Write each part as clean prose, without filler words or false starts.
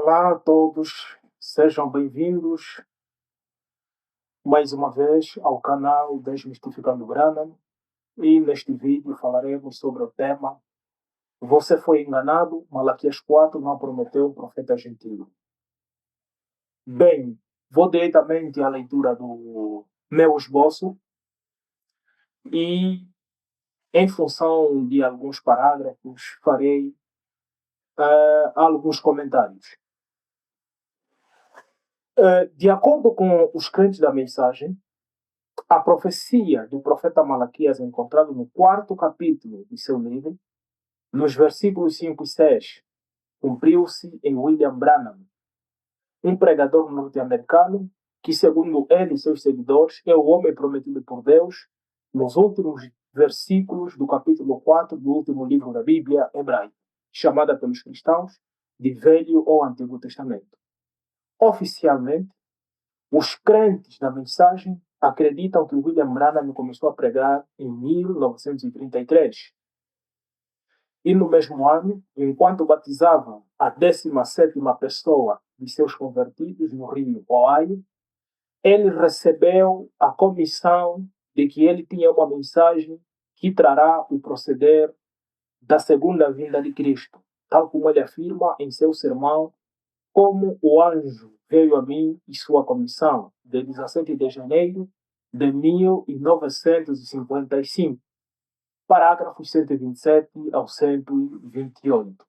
Olá a todos, sejam bem-vindos mais uma vez ao canal Desmistificando Branham e neste vídeo falaremos sobre o tema Você foi enganado, Malaquias 4 não prometeu um profeta gentil. Bem, vou diretamente à leitura do meu esboço e em função de alguns parágrafos farei alguns comentários. De acordo com os crentes da mensagem, a profecia do profeta Malaquias, encontrada no 4º capítulo de seu livro, nos versículos 5 e 6, cumpriu-se em William Branham, um pregador norte-americano que, segundo ele e seus seguidores, é o homem prometido por Deus nos últimos versículos do capítulo 4 do último livro da Bíblia hebraica, chamada pelos cristãos de Velho ou Antigo Testamento. Oficialmente, os crentes da mensagem acreditam que William Branham começou a pregar em 1933. E no mesmo ano, enquanto batizava a 17ª pessoa de seus convertidos no rio Ohio, ele recebeu a comissão de que ele tinha uma mensagem que trará o proceder da segunda vinda de Cristo, tal como ele afirma em seu sermão, como o anjo veio a mim e sua comissão, de 17 de janeiro de 1955, parágrafos 127 ao 128.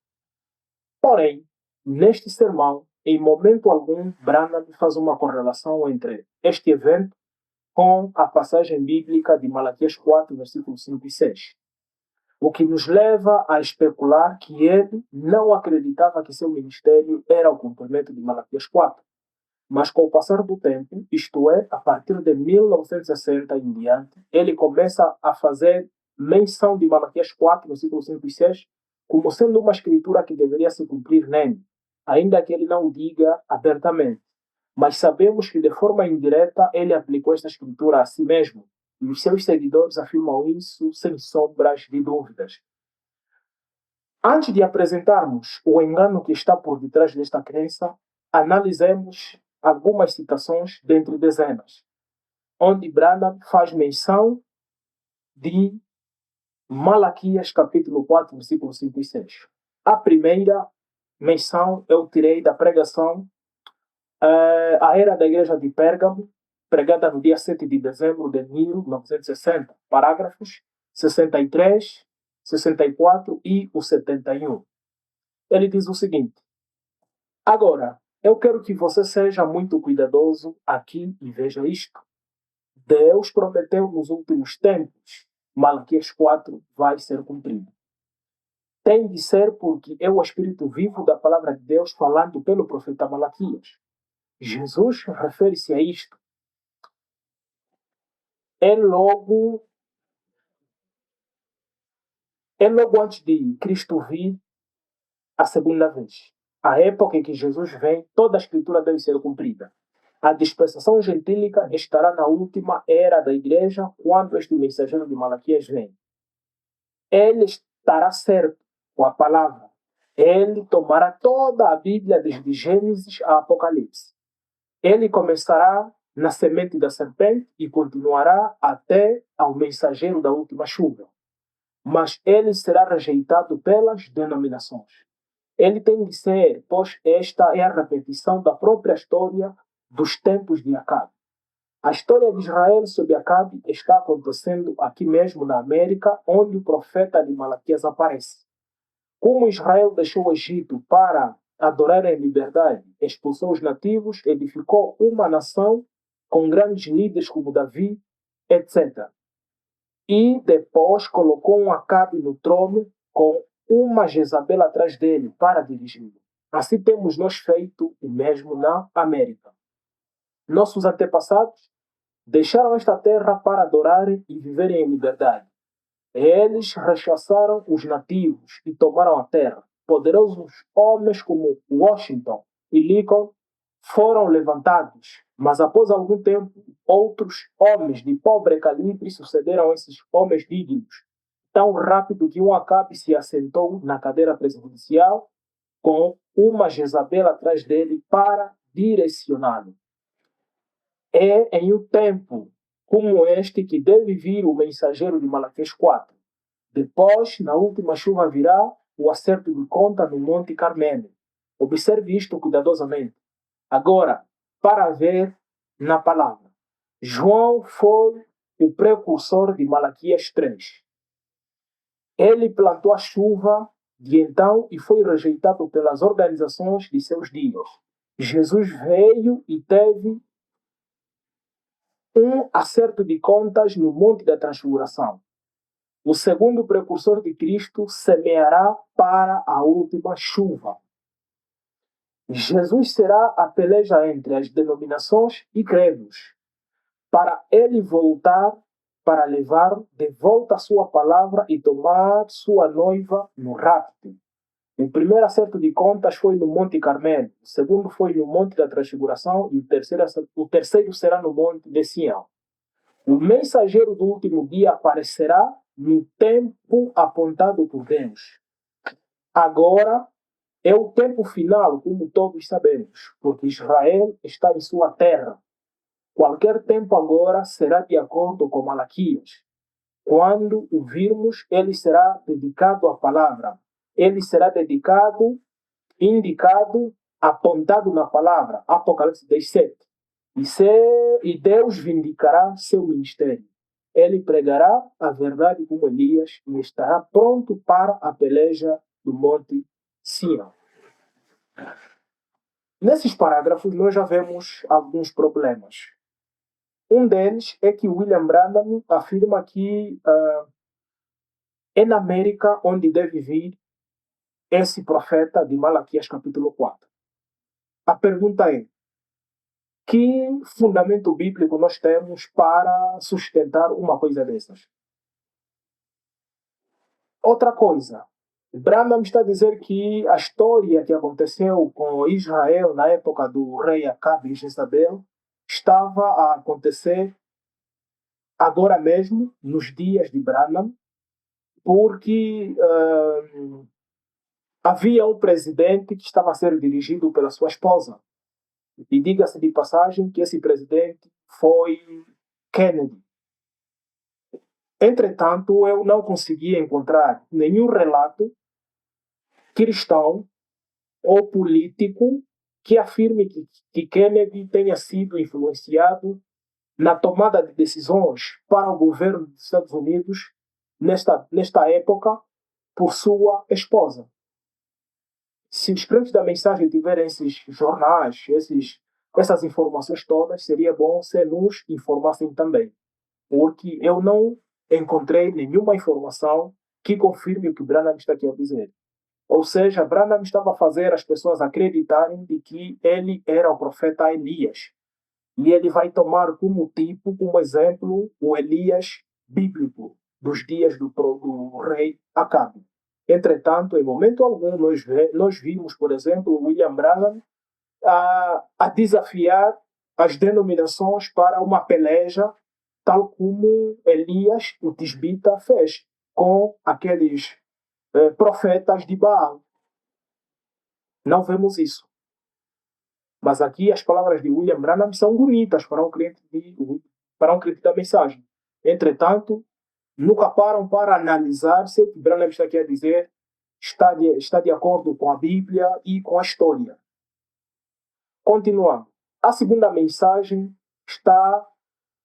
Porém, neste sermão, em momento algum, Branham faz uma correlação entre este evento com a passagem bíblica de Malaquias 4, versículos 5 e 6. O que nos leva a especular que ele não acreditava que seu ministério era o cumprimento de Malaquias 4. Mas com o passar do tempo, isto é, a partir de 1960 em diante, ele começa a fazer menção de Malaquias 4, versículos 5 e 6, como sendo uma escritura que deveria se cumprir nele, ainda que ele não o diga abertamente. Mas sabemos que de forma indireta ele aplicou esta escritura a si mesmo, e os seus seguidores afirmam isso sem sombras de dúvidas. Antes de apresentarmos o engano que está por detrás desta crença, analisemos algumas citações dentre dezenas, onde Branham faz menção de Malaquias capítulo 4, versículos 5 e 6. A primeira menção eu tirei da pregação A Era da Igreja de Pérgamo, pregada no dia 7 de dezembro de 1960, parágrafos 63, 64 e o 71. Ele diz o seguinte: Agora, eu quero que você seja muito cuidadoso aqui e veja isto. Deus prometeu nos últimos tempos, Malaquias 4 vai ser cumprido. Tem de ser porque é o Espírito vivo da palavra de Deus falando pelo profeta Malaquias. Jesus refere-se a isto. É logo antes de Cristo vir a segunda vez. A época em que Jesus vem, toda a escritura deve ser cumprida. A dispensação gentílica estará na última era da igreja, quando este mensageiro de Malaquias vem. Ele estará certo com a palavra. Ele tomará toda a Bíblia, desde Gênesis a Apocalipse. Ele começará na semente da serpente e continuará até ao mensageiro da última chuva. Mas ele será rejeitado pelas denominações. Ele tem de ser, pois esta é a repetição da própria história dos tempos de Acabe. A história de Israel sob Acabe está acontecendo aqui mesmo na América, onde o profeta de Malaquias aparece. Como Israel deixou o Egito para adorar em liberdade, expulsou os nativos, edificou uma nação com grandes líderes como Davi, etc. E depois colocou um Acabe no trono com uma Jezabel atrás dele para dirigi-lo. Assim temos nós feito o mesmo na América. Nossos antepassados deixaram esta terra para adorarem e viverem em liberdade. Eles rechaçaram os nativos e tomaram a terra. Poderosos homens como Washington e Lincoln foram levantados, mas após algum tempo, outros homens de pobre calibre sucederam esses homens dignos, tão rápido que um Acabe se assentou na cadeira presidencial com uma Jezabel atrás dele para direcioná-lo. É em um tempo como este que deve vir o mensageiro de Malaquias 4. Depois, na última chuva virá o acerto de conta no Monte Carmelo. Observe isto cuidadosamente. Agora, para ver na palavra. João foi o precursor de Malaquias 3. Ele plantou a chuva de então e foi rejeitado pelas organizações de seus dias. Jesus veio e teve um acerto de contas no Monte da Transfiguração. O segundo precursor de Cristo semeará para a última chuva. Jesus será a peleja entre as denominações e credos, para ele voltar para levar de volta a sua palavra e tomar sua noiva no rapto. O primeiro acerto de contas foi no Monte Carmelo, o segundo foi no Monte da Transfiguração e o terceiro será no Monte de Sião. O mensageiro do último dia aparecerá no tempo apontado por Deus. Agora é o tempo final, como todos sabemos, porque Israel está em sua terra. Qualquer tempo agora será de acordo com Malaquias. Quando o virmos, ele será dedicado à palavra. Ele será dedicado, indicado, apontado na palavra. Apocalipse 17. E Deus vindicará seu ministério. Ele pregará a verdade como Elias e estará pronto para a peleja do Monte Sião. Nesses parágrafos, nós já vemos alguns problemas. Um deles é que William Branham afirma que é na América onde deve vir esse profeta de Malaquias capítulo 4. A pergunta é: que fundamento bíblico nós temos para sustentar uma coisa dessas? Outra coisa, Branham está a dizer que a história que aconteceu com Israel na época do rei Acabe e Jezabel estava a acontecer agora mesmo, nos dias de Branham, porque havia um presidente que estava a ser dirigido pela sua esposa. E diga-se de passagem que esse presidente foi Kennedy. Entretanto, eu não consegui encontrar nenhum relato cristão ou político que afirme que Kennedy tenha sido influenciado na tomada de decisões para o governo dos Estados Unidos nesta época por sua esposa. Se os crentes da mensagem tiverem esses jornais, essas informações todas, seria bom se nos informassem também. Porque eu não encontrei nenhuma informação que confirme o que Branham está aqui a dizer. Ou seja, Branham estava a fazer as pessoas acreditarem de que ele era o profeta Elias. E ele vai tomar como tipo, como exemplo, o Elias bíblico dos dias do rei Acabe. Entretanto, em momento algum, nós vimos, por exemplo, William Branham a desafiar as denominações para uma peleja, tal como Elias, o tisbita, fez com aqueles profetas de Baal. Não vemos isso. Mas aqui as palavras de William Branham são bonitas para um crente da mensagem. Entretanto, nunca param para analisar se o que Branham está aqui a dizer está de acordo com a Bíblia e com a história. Continuando. A segunda mensagem está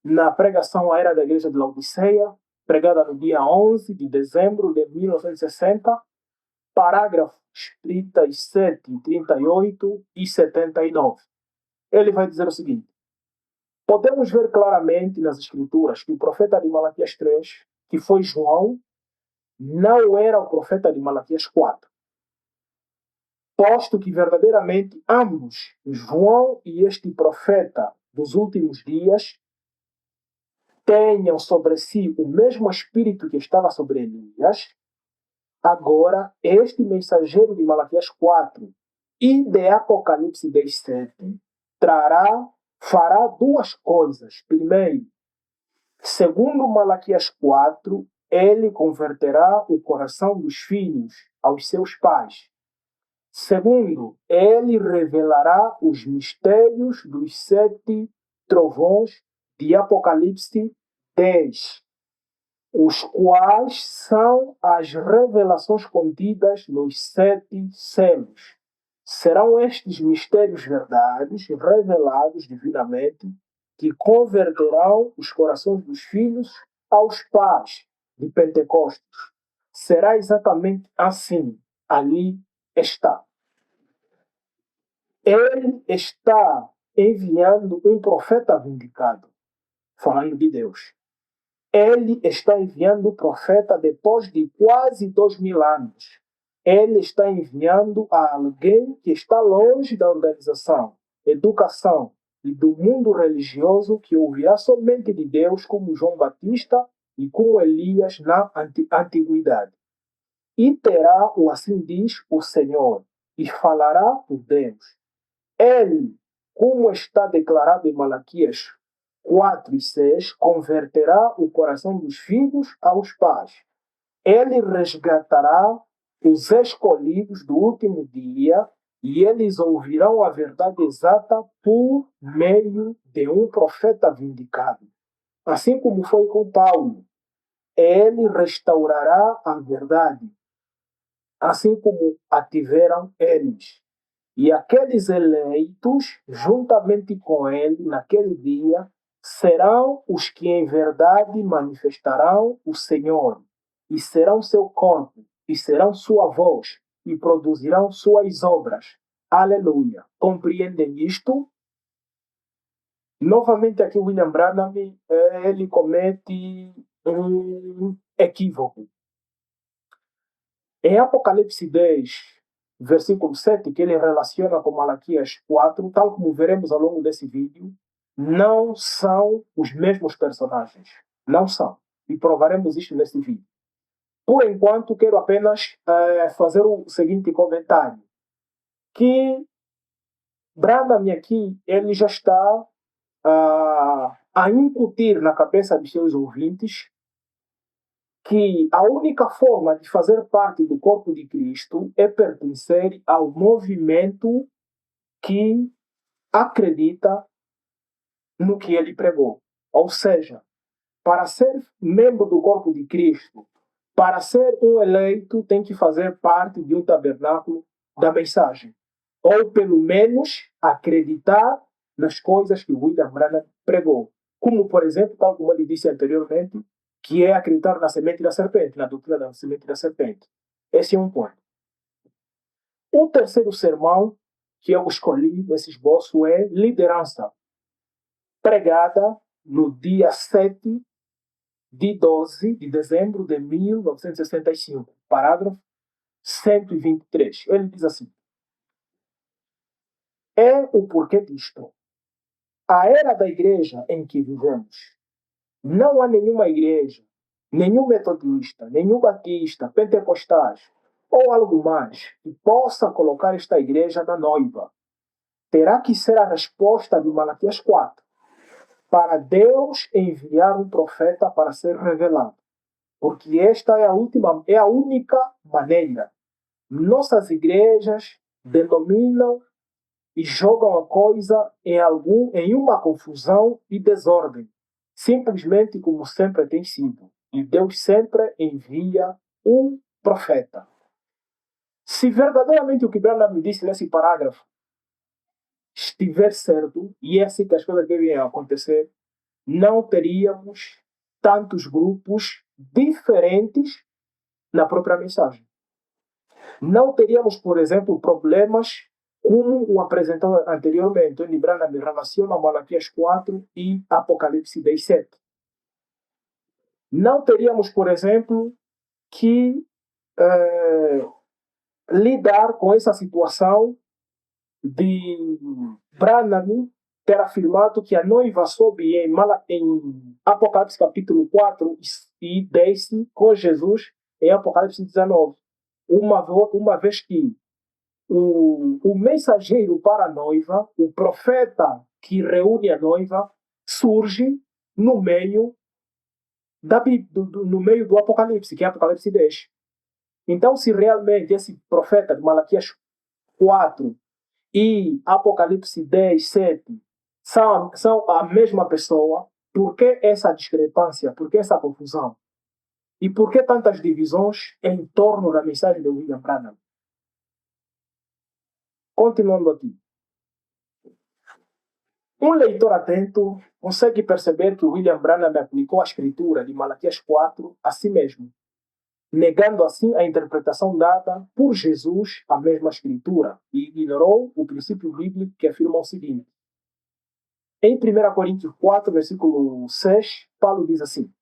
na pregação à era da Igreja de Laodiceia, pregada no dia 11 de dezembro de 1960, parágrafos 37, 38 e 79. Ele vai dizer o seguinte: podemos ver claramente nas Escrituras que o profeta de Malaquias 3, que foi João, não era o profeta de Malaquias 4. Posto que verdadeiramente ambos, João e este profeta dos últimos dias, tenham sobre si o mesmo espírito que estava sobre Elias, agora este mensageiro de Malaquias 4 e de Apocalipse 17 fará duas coisas. Primeiro, segundo Malaquias 4, ele converterá o coração dos filhos aos seus pais. Segundo, ele revelará os mistérios dos 7 trovões de Apocalipse 10, os quais são as revelações contidas nos 7 selos. Serão estes mistérios verdades revelados divinamente que converterão os corações dos filhos aos pais de Pentecostes. Será exatamente assim. Ali está. Ele está enviando um profeta vindicado, falando de Deus. Ele está enviando um profeta depois de quase 2000 anos. Ele está enviando a alguém que está longe da organização, educação e do mundo religioso, que ouvirá somente de Deus, como João Batista e como Elias na antiguidade. E terá, ou assim diz o Senhor, e falará por Deus. Ele, como está declarado em Malaquias 4:6, converterá o coração dos filhos aos pais. Ele resgatará os escolhidos do último dia e eles ouvirão a verdade exata por meio de um profeta vindicado. Assim como foi com Paulo, ele restaurará a verdade, assim como a tiveram eles. E aqueles eleitos, juntamente com ele, naquele dia, serão os que em verdade manifestarão o Senhor, e serão seu corpo, e serão sua voz, e produzirão suas obras. Aleluia. Compreendem isto? Novamente aqui William Branham, ele comete um equívoco. Em Apocalipse 10, versículo 7, que ele relaciona com Malaquias 4, tal como veremos ao longo desse vídeo, não são os mesmos personagens. Não são. E provaremos isto nesse vídeo. Por enquanto, quero apenas fazer o seguinte comentário. Que Branham aqui, ele já está a incutir na cabeça dos seus ouvintes que a única forma de fazer parte do corpo de Cristo é pertencer ao movimento que acredita no que ele pregou. Ou seja, para ser membro do corpo de Cristo, para ser um eleito, tem que fazer parte de um tabernáculo da mensagem. Ou, pelo menos, acreditar nas coisas que William Branham pregou. Como, por exemplo, tal como ele disse anteriormente, que é acreditar na semente da serpente, na doutrina da semente da serpente. Esse é um ponto. O terceiro sermão que eu escolhi nesse esboço é liderança, pregada no dia 7 de 12 de dezembro de 1965, parágrafo 123. Ele diz assim: é o porquê disto. A era da igreja em que vivemos. Não há nenhuma igreja, nenhum metodista, nenhum batista, pentecostais ou algo mais que possa colocar esta igreja na noiva. Terá que ser a resposta de Malaquias 4, para Deus enviar um profeta para ser revelado. Porque esta é a única maneira. Nossas igrejas denominam e jogam a coisa em uma confusão e desordem, simplesmente como sempre tem sido. E Deus sempre envia um profeta. Se verdadeiramente o que Branham me disse nesse parágrafo estiver certo, e é assim que as coisas devem acontecer, não teríamos tantos grupos diferentes na própria mensagem. Não teríamos, por exemplo, problemas como o apresentou anteriormente. Tony Branham relaciona Malaquias 4 e Apocalipse 10:7. Não teríamos, por exemplo, que lidar com essa situação de Branham ter afirmado que a noiva sobe em Apocalipse capítulo 4 e desce com Jesus em Apocalipse 19. Uma vez que o mensageiro para a noiva, o profeta que reúne a noiva, surge no meio no meio do Apocalipse, que é Apocalipse 10. Então, se realmente esse profeta de Malaquias 4 e Apocalipse 10, 7 são a mesma pessoa, por que essa discrepância? Por que essa confusão? E por que tantas divisões em torno da mensagem de William Branham? Continuando aqui. Um leitor atento consegue perceber que William Branham aplicou a escritura de Malaquias 4 a si mesmo, negando assim a interpretação dada por Jesus à mesma escritura, e ignorou o princípio bíblico que afirma o seguinte. Em 1 Coríntios 4, versículo 6, Paulo diz assim: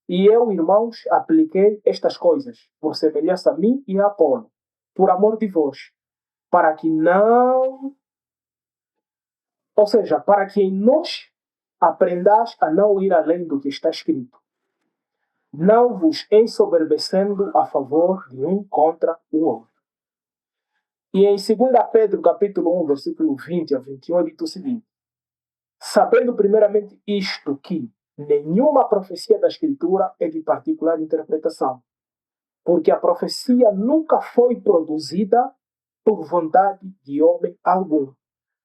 E eu, irmãos, apliquei estas coisas, por semelhança a mim e a Apolo, por amor de vós, para que não... Ou seja, para que em nós aprendais a não ir além do que está escrito, não vos ensoberbecendo a favor de um contra o outro. E em 2 Pedro, capítulo 1, versículo 20 a 21, dito o seguinte: Sabendo primeiramente isto, que nenhuma profecia da Escritura é de particular interpretação, porque a profecia nunca foi produzida por vontade de homem algum,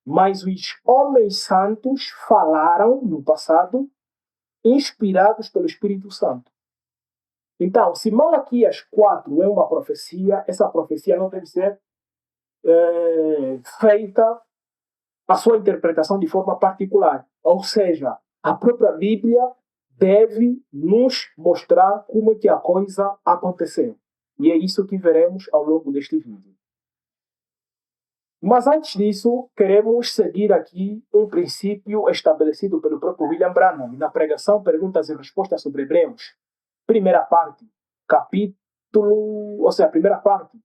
mas os homens santos falaram no passado, inspirados pelo Espírito Santo. Então, se Malaquias 4 é uma profecia, essa profecia não deve ser feita a sua interpretação de forma particular. Ou seja, a própria Bíblia deve nos mostrar como é que a coisa aconteceu. E é isso que veremos ao longo deste vídeo. Mas antes disso, queremos seguir aqui um princípio estabelecido pelo próprio William Branham na pregação Perguntas e Respostas sobre Hebreus. Primeira parte, primeira parte,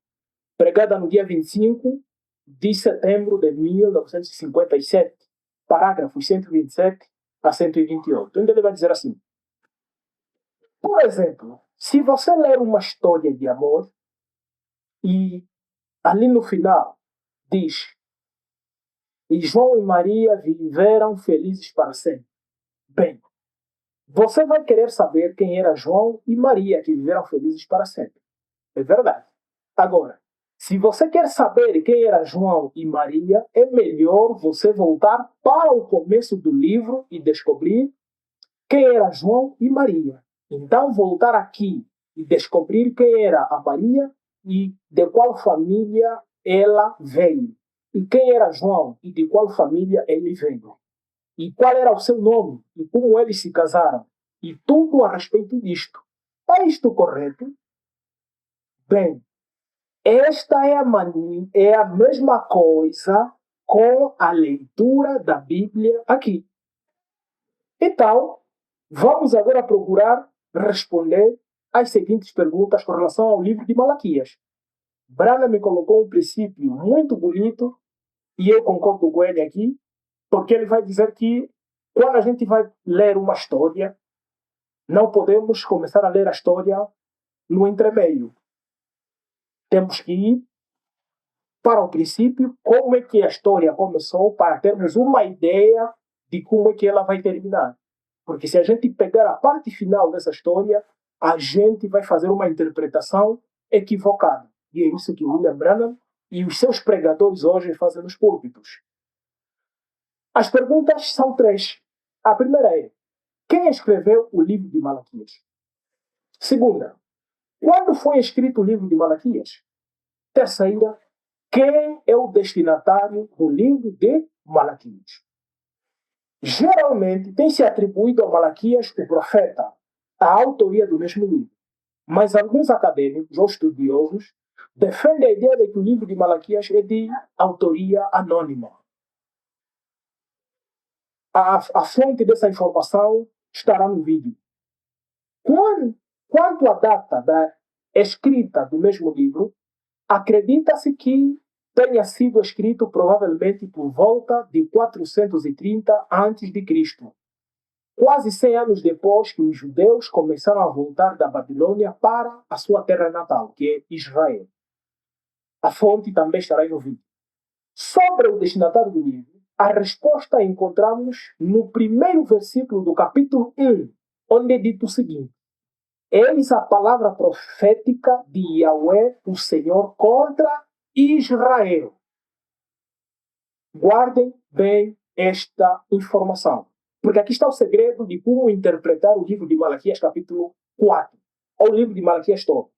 pregada no dia 25 de setembro de 1957, parágrafos 127 a 128. Então ele vai dizer assim: por exemplo, se você ler uma história de amor e ali no final diz: E João e Maria viveram felizes para sempre. Bem, você vai querer saber quem era João e Maria que viveram felizes para sempre. É verdade. Agora, se você quer saber quem era João e Maria, é melhor você voltar para o começo do livro e descobrir quem era João e Maria. Então, voltar aqui e descobrir quem era a Maria e de qual família ela veio. E quem era João e de qual família ele veio. E qual era o seu nome e como eles se casaram. E tudo a respeito disto. É isto correto? Bem, esta é a mesma coisa com a leitura da Bíblia aqui. Então, vamos agora procurar responder às seguintes perguntas com relação ao livro de Malaquias. Branham me colocou um princípio muito bonito e eu concordo com ele aqui, porque ele vai dizer que quando a gente vai ler uma história, não podemos começar a ler a história no entremeio. Temos que ir para o princípio, como é que a história começou, para termos uma ideia de como é que ela vai terminar. Porque se a gente pegar a parte final dessa história, a gente vai fazer uma interpretação equivocada. E é isso que William Branham e os seus pregadores hoje fazem nos púlpitos. As perguntas são 3. A primeira é: quem escreveu o livro de Malaquias? Segunda, quando foi escrito o livro de Malaquias? Terceira, quem é o destinatário do livro de Malaquias? Geralmente tem-se atribuído a Malaquias, o profeta, a autoria do mesmo livro. Mas alguns acadêmicos ou estudiosos defendem a ideia de que o livro de Malaquias é de autoria anônima. A fonte dessa informação estará no vídeo. Quanto à data da escrita do mesmo livro, acredita-se que tenha sido escrito provavelmente por volta de 430 a.C., quase 100 anos depois que os judeus começaram a voltar da Babilônia para a sua terra natal, que é Israel. A fonte também estará aí no vídeo. Sobre o destinatário do livro, a resposta encontramos no primeiro versículo do capítulo 1, onde é dito o seguinte: Eis a palavra profética de Yahweh, o Senhor, contra Israel. Guardem bem esta informação, porque aqui está o segredo de como interpretar o livro de Malaquias capítulo 4, ou o livro de Malaquias todo.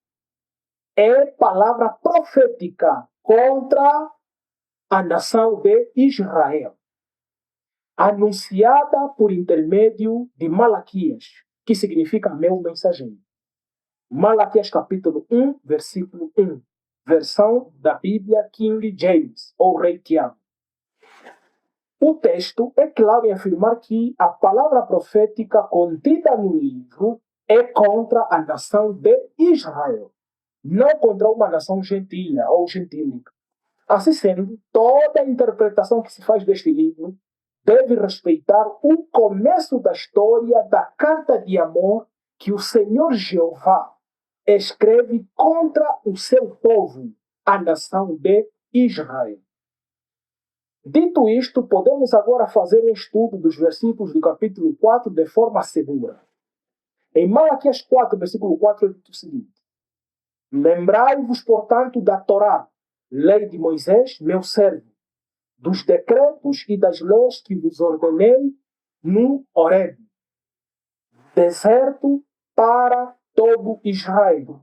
É palavra profética contra a nação de Israel, anunciada por intermédio de Malaquias, que significa meu mensageiro. Malaquias capítulo 1, versículo 1, versão da Bíblia King James, ou Rei Tiago. O texto é claro em afirmar que a palavra profética contida no livro é contra a nação de Israel, não contra uma nação gentilha ou gentílica. Assim sendo, toda a interpretação que se faz deste livro deve respeitar o começo da história da carta de amor que o Senhor Jeová escreve contra o seu povo, a nação de Israel. Dito isto, podemos agora fazer um estudo dos versículos do capítulo 4 de forma segura. Em Malaquias 4, versículo 4, é dito o seguinte: Lembrai-vos, portanto, da Torá, lei de Moisés, meu servo, dos decretos e das leis que vos ordenei no Horeb, deserto para todo Israel.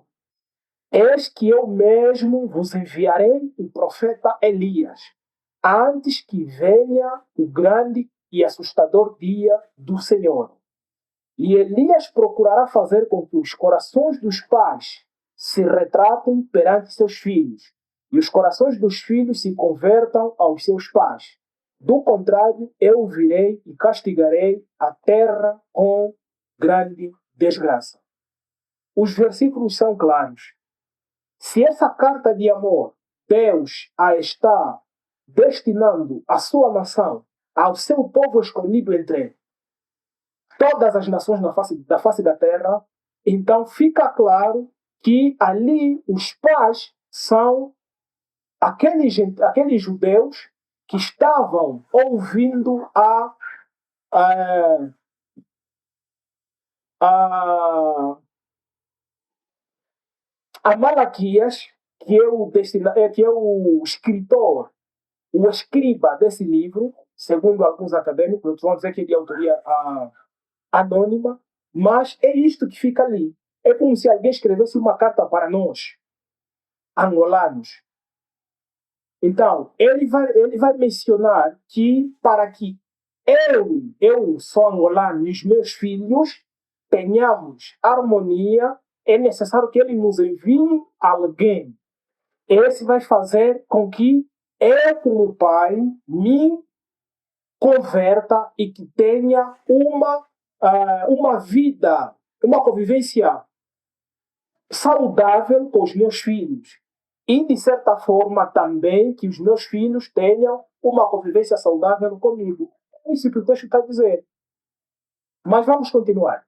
Eis que eu mesmo vos enviarei o profeta Elias, antes que venha o grande e assustador dia do Senhor. E Elias procurará fazer com que os corações dos pais se retratem perante seus filhos, e os corações dos filhos se convertam aos seus pais. Do contrário, eu virei e castigarei a terra com grande desgraça. Os versículos são claros. Se essa carta de amor Deus a está destinando à sua nação, ao seu povo escolhido entre todas as nações da face da terra, então fica claro que ali os pais são aqueles judeus que estavam ouvindo a, a Malaquias, que é o escritor, o escriba desse livro, segundo alguns acadêmicos, outros vão dizer que é de autoria anônima, mas é isto que fica ali. É como se alguém escrevesse uma carta para nós, angolanos. Então, ele vai mencionar que para que eu sou angolano e os meus filhos tenhamos harmonia, é necessário que ele nos envie alguém. Esse vai fazer com que eu, como pai, me converta e que tenha uma vida, uma convivência saudável com os meus filhos. E, de certa forma, também que os meus filhos tenham uma convivência saudável comigo. É isso que o texto está a dizer. Mas vamos continuar.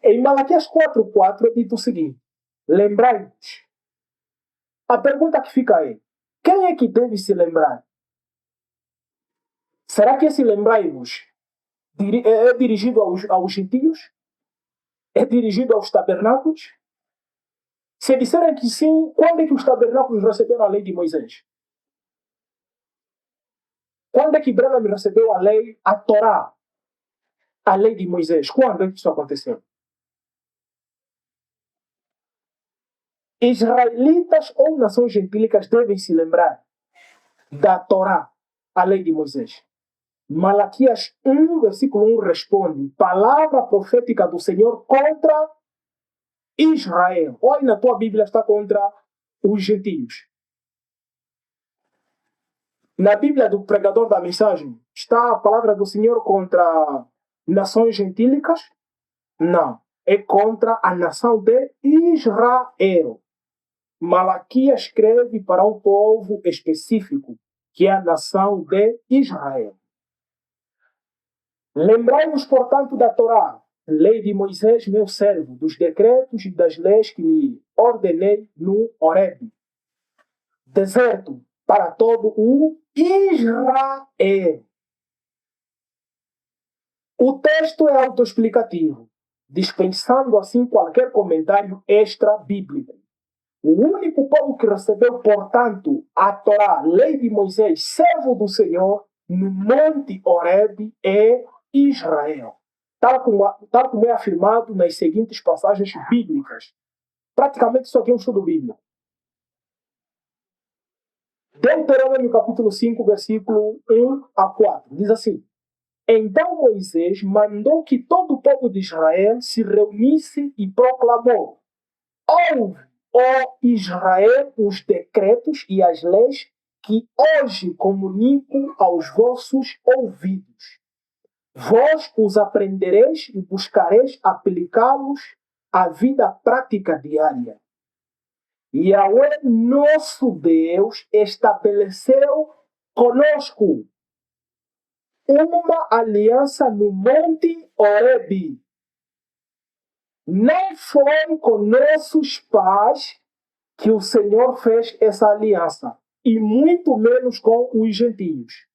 Em Malaquias 4,4 é dito o seguinte: Lembrai-vos. A pergunta que fica é: quem é que deve se lembrar? Será que esse lembrai-vos é dirigido aos gentios? É dirigido aos tabernáculos? Se disserem que sim, quando é que os tabernáculos receberam a lei de Moisés? Quando é que Branham recebeu a lei, a Torá, a lei de Moisés? Quando é que isso aconteceu? Israelitas ou nações gentílicas devem se lembrar da Torá, a lei de Moisés. Malaquias 1, versículo 1 responde: palavra profética do Senhor contra Israel. Olha, na tua Bíblia está contra os gentios. Na Bíblia do pregador da mensagem está a palavra do Senhor contra nações gentílicas? Não. É contra a nação de Israel. Malaquias escreve para um povo específico, que é a nação de Israel. Lembrai-vos, portanto, da Torá, lei de Moisés, meu servo, dos decretos e das leis que lhe ordenei no Horeb, deserto para todo o Israel. O texto é autoexplicativo, dispensando assim qualquer comentário extra-bíblico. O único povo que recebeu, portanto, a Torá, a lei de Moisés, servo do Senhor, no Monte Horebe, é Israel. Tal como é afirmado nas seguintes passagens bíblicas. Praticamente isso aqui é um estudo bíblico. Deuteronômio capítulo 5, versículo 1 a 4. Diz assim: Então Moisés mandou que todo o povo de Israel se reunisse e proclamou: Ouve, ó Israel, os decretos e as leis que hoje comunico aos vossos ouvidos. Vós os aprendereis e buscareis aplicá-los à vida prática diária. Yahweh, nosso Deus, estabeleceu conosco uma aliança no Monte Horebe. Não foi com nossos pais que o Senhor fez essa aliança, e muito menos com os gentios.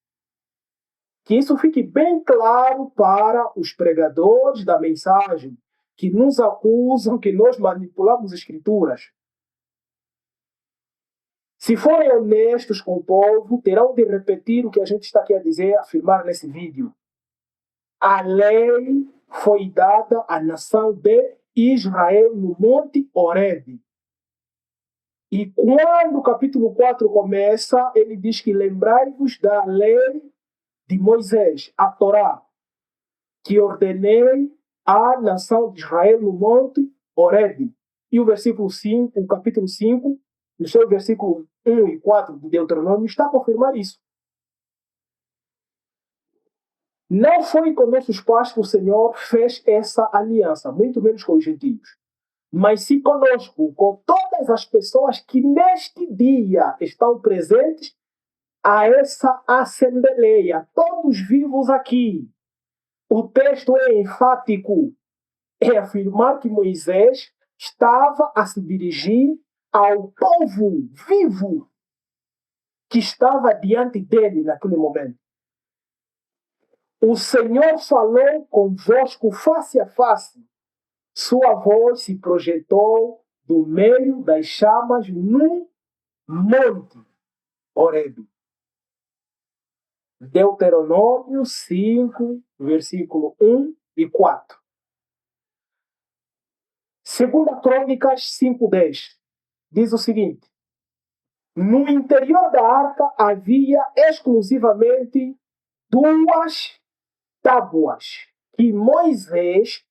Que isso fique bem claro para os pregadores da mensagem, que nos acusam que nós manipulamos escrituras. Se forem honestos com o povo, terão de repetir o que a gente está aqui a dizer, afirmar nesse vídeo. A lei foi dada à nação de Israel no Monte Horebe. E quando o capítulo 4 começa, ele diz que lembrai-vos da lei de Moisés, a Torá, que ordenei à nação de Israel no Monte Horebe. E o versículo 5, o capítulo 5, no seu versículo 1 e 4 de Deuteronômio, está a confirmar isso. Não foi com nossos pais que o Senhor fez essa aliança, muito menos com os gentios. Mas sim conosco, com todas as pessoas que neste dia estão presentes a essa assembleia, todos vivos aqui. O texto é enfático, é afirmar que Moisés estava a se dirigir ao povo vivo que estava diante dele naquele momento. O Senhor falou convosco face a face. Sua voz se projetou do meio das chamas no Monte Horebe. Deuteronômio 5, versículo 1 e 4. Segunda Crônicas 5:10 diz o seguinte: No interior da arca havia exclusivamente 2 tábuas que Moisés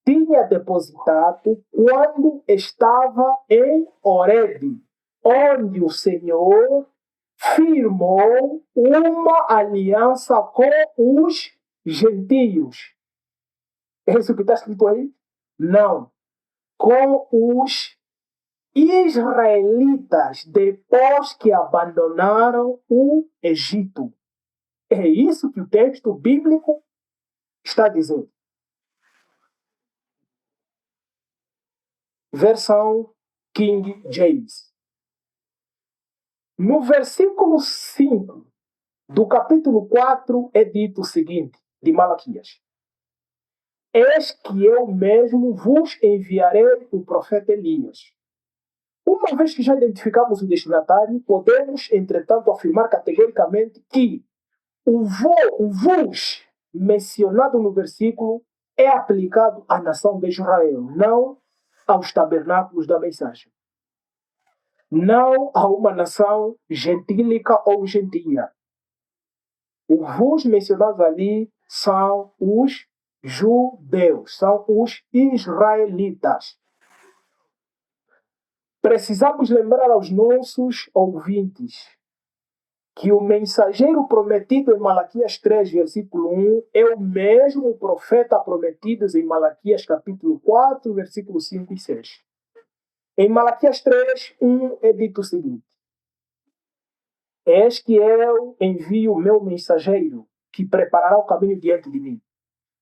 tinha depositado quando estava em Horebe, onde o Senhor firmou uma aliança com os gentios. É isso que está escrito aí? Não. Com os israelitas, depois que abandonaram o Egito. É isso que o texto bíblico está dizendo. Versão King James. No versículo 5 do capítulo 4 é dito o seguinte, de Malaquias: Eis que eu mesmo vos enviarei o profeta Elias. Uma vez que já identificamos o destinatário, podemos, entretanto, afirmar categoricamente que o vos mencionado no versículo é aplicado à nação de Israel, não aos tabernáculos da mensagem. Não a uma nação gentílica ou gentia. Os vos mencionados ali são os judeus, são os israelitas. Precisamos lembrar aos nossos ouvintes que o mensageiro prometido em Malaquias 3, versículo 1, é o mesmo profeta prometido em Malaquias capítulo 4, versículos 5 e 6. Em Malaquias 3, 1 é dito o seguinte: Eis que eu envio o meu mensageiro, que preparará o caminho diante de mim.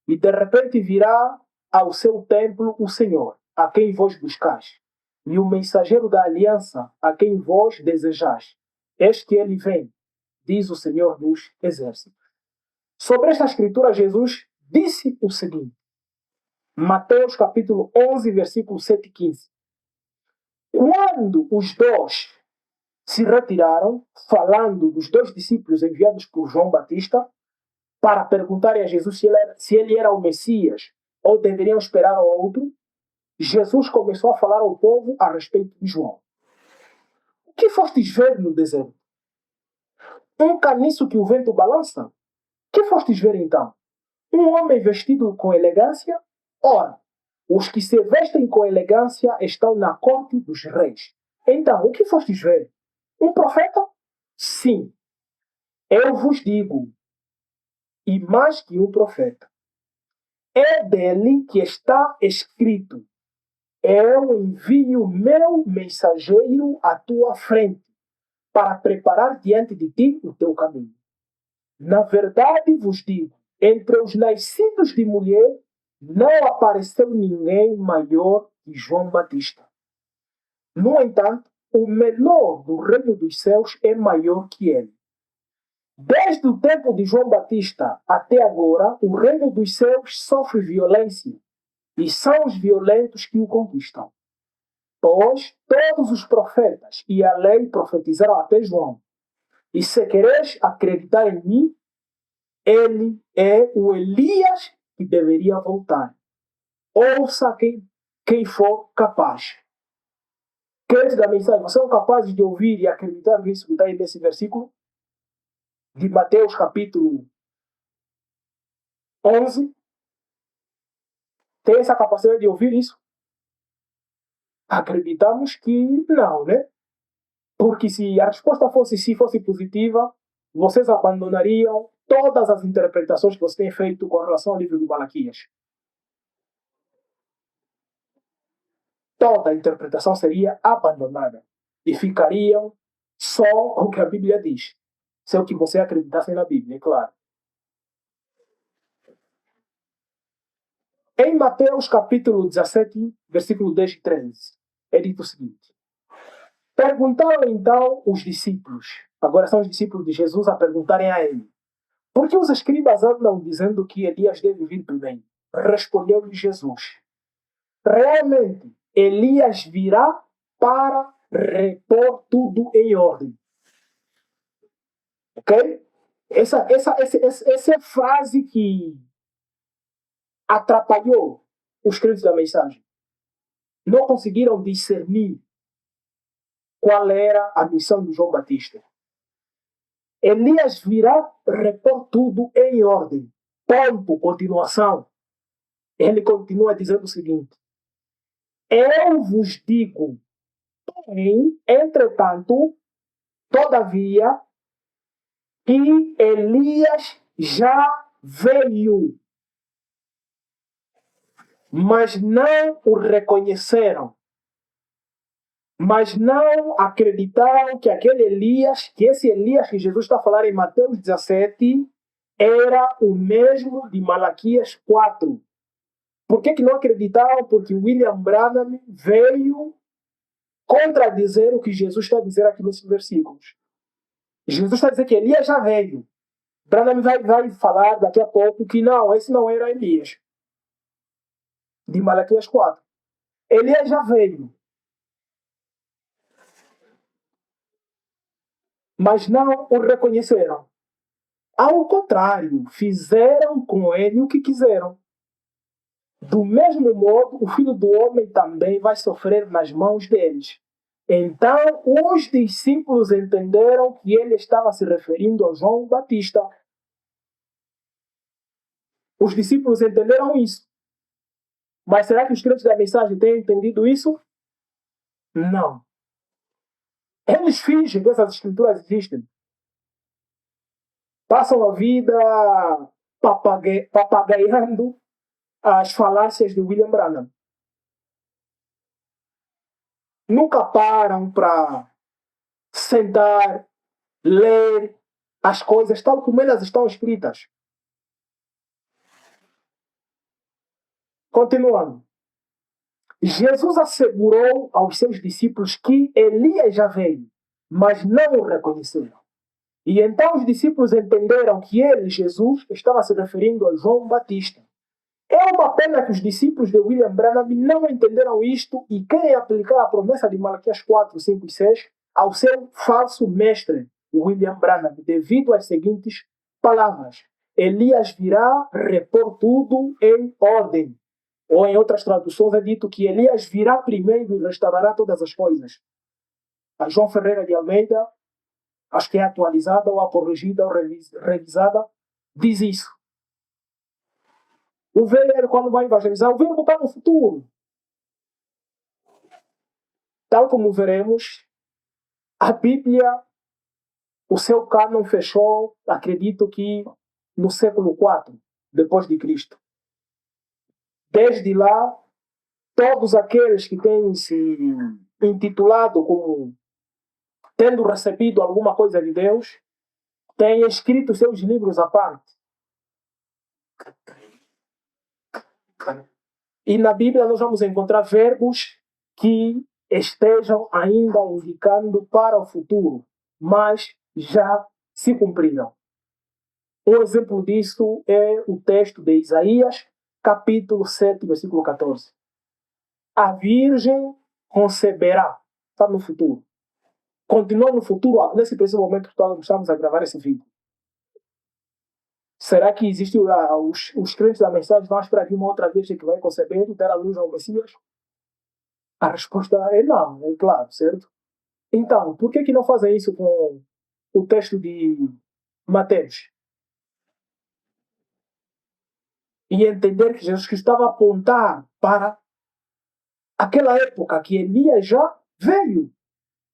E de repente virá ao seu templo o Senhor, a quem vós buscais, e o mensageiro da aliança, a quem vós desejais. Eis que ele vem, diz o Senhor dos Exércitos. Sobre esta escritura, Jesus disse o seguinte: Mateus capítulo 11, versículo 7 e 15. Quando os dois se retiraram, falando dos dois discípulos enviados por João Batista, para perguntarem a Jesus se ele era o Messias ou deveriam esperar outro, Jesus começou a falar ao povo a respeito de João. O que fostes ver no deserto? Um caniço que o vento balança? O que fostes ver então? Um homem vestido com elegância? Ora, os que se vestem com elegância estão na corte dos reis. Então, o que fostes ver? Um profeta? Sim, eu vos digo, e mais que um profeta. É dele que está escrito: eu envio meu mensageiro à tua frente, para preparar diante de ti o teu caminho. Na verdade vos digo, entre os nascidos de mulher, não apareceu ninguém maior que João Batista. No entanto, o menor do reino dos céus é maior que ele. Desde o tempo de João Batista até agora, o reino dos céus sofre violência, e são os violentos que o conquistam. Pois todos os profetas e a lei profetizaram até João. E se queres acreditar em mim, ele é o Elias que deveria voltar. Ouça quem for capaz. Crentes da mensagem, vocês são capazes de ouvir e acreditar nisso que está aí nesse versículo? De Mateus capítulo 11. Tem essa capacidade de ouvir isso? Acreditamos que não, né? Porque se a resposta fosse positiva, vocês abandonariam todas as interpretações que vocês têm feito com relação ao livro de Malaquias. Toda a interpretação seria abandonada. E ficariam só com o que a Bíblia diz. Se é o que você acreditasse na Bíblia, é claro. Em Mateus capítulo 17, versículo 10 e 13, é dito o seguinte: perguntaram então os discípulos, agora são os discípulos de Jesus a perguntarem a ele: por que os escribas andam dizendo que Elias deve vir primeiro? Respondeu-lhe Jesus: realmente, Elias virá para repor tudo em ordem. Ok? Essa é a frase que atrapalhou os crentes da mensagem. Não conseguiram discernir qual era a missão de João Batista. Elias virá repor tudo em ordem. Ponto, continuação. Ele continua dizendo o seguinte: eu vos digo, porém, entretanto, todavia, que Elias já veio, mas não o reconheceram. Mas não acreditaram que aquele Elias, que esse Elias que Jesus está a falar em Mateus 17, era o mesmo de Malaquias 4. Por que não acreditaram? Porque William Branham veio contradizer o que Jesus está a dizer aqui nesses versículos. Jesus está a dizer que Elias já veio. Branham vai falar daqui a pouco que não, esse não era Elias, de Malaquias 4. Elias já veio. Mas não o reconheceram. Ao contrário, fizeram com ele o que quiseram. Do mesmo modo, o Filho do Homem também vai sofrer nas mãos deles. Então, os discípulos entenderam que ele estava se referindo a João Batista. Os discípulos entenderam isso. Mas será que os crentes da mensagem têm entendido isso? Não. Eles fingem que essas escrituras existem. Passam a vida papagaiando as falácias de William Branham. Nunca param para sentar, ler as coisas tal como elas estão escritas. Continuando. Jesus assegurou aos seus discípulos que Elias já veio, mas não o reconheceram. E então os discípulos entenderam que ele, Jesus, estava se referindo a João Batista. É uma pena que os discípulos de William Branham não entenderam isto e querem aplicar a promessa de Malaquias 4, 5 e 6 ao seu falso mestre, William Branham, devido às seguintes palavras: Elias virá repor tudo em ordem. Ou em outras traduções é dito que Elias virá primeiro e restaurará todas as coisas. A João Ferreira de Almeida, acho que é atualizada ou corrigida ou revisada, diz isso. O verbo, quando vai evangelizar, o verbo está no futuro. Tal como veremos, a Bíblia, o seu cânon fechou, acredito que no século IV, depois de Cristo. Desde lá, todos aqueles que têm se intitulado como tendo recebido alguma coisa de Deus, têm escrito seus livros à parte. E na Bíblia nós vamos encontrar verbos que estejam ainda indicando para o futuro, mas já se cumpriram. Um exemplo disso é o texto de Isaías, capítulo 7, versículo 14. A virgem conceberá. Está no futuro. Continua no futuro, nesse preciso momento que estamos a gravar esse vídeo. Será que existe os crentes da mensagem vão esperar de uma outra virgem que vai conceber e dar a luz ao Messias? A resposta é não, é claro, certo? Então, por que não fazem isso com o texto de Mateus? E entender que Jesus Cristo estava a apontar para aquela época que Elias já veio.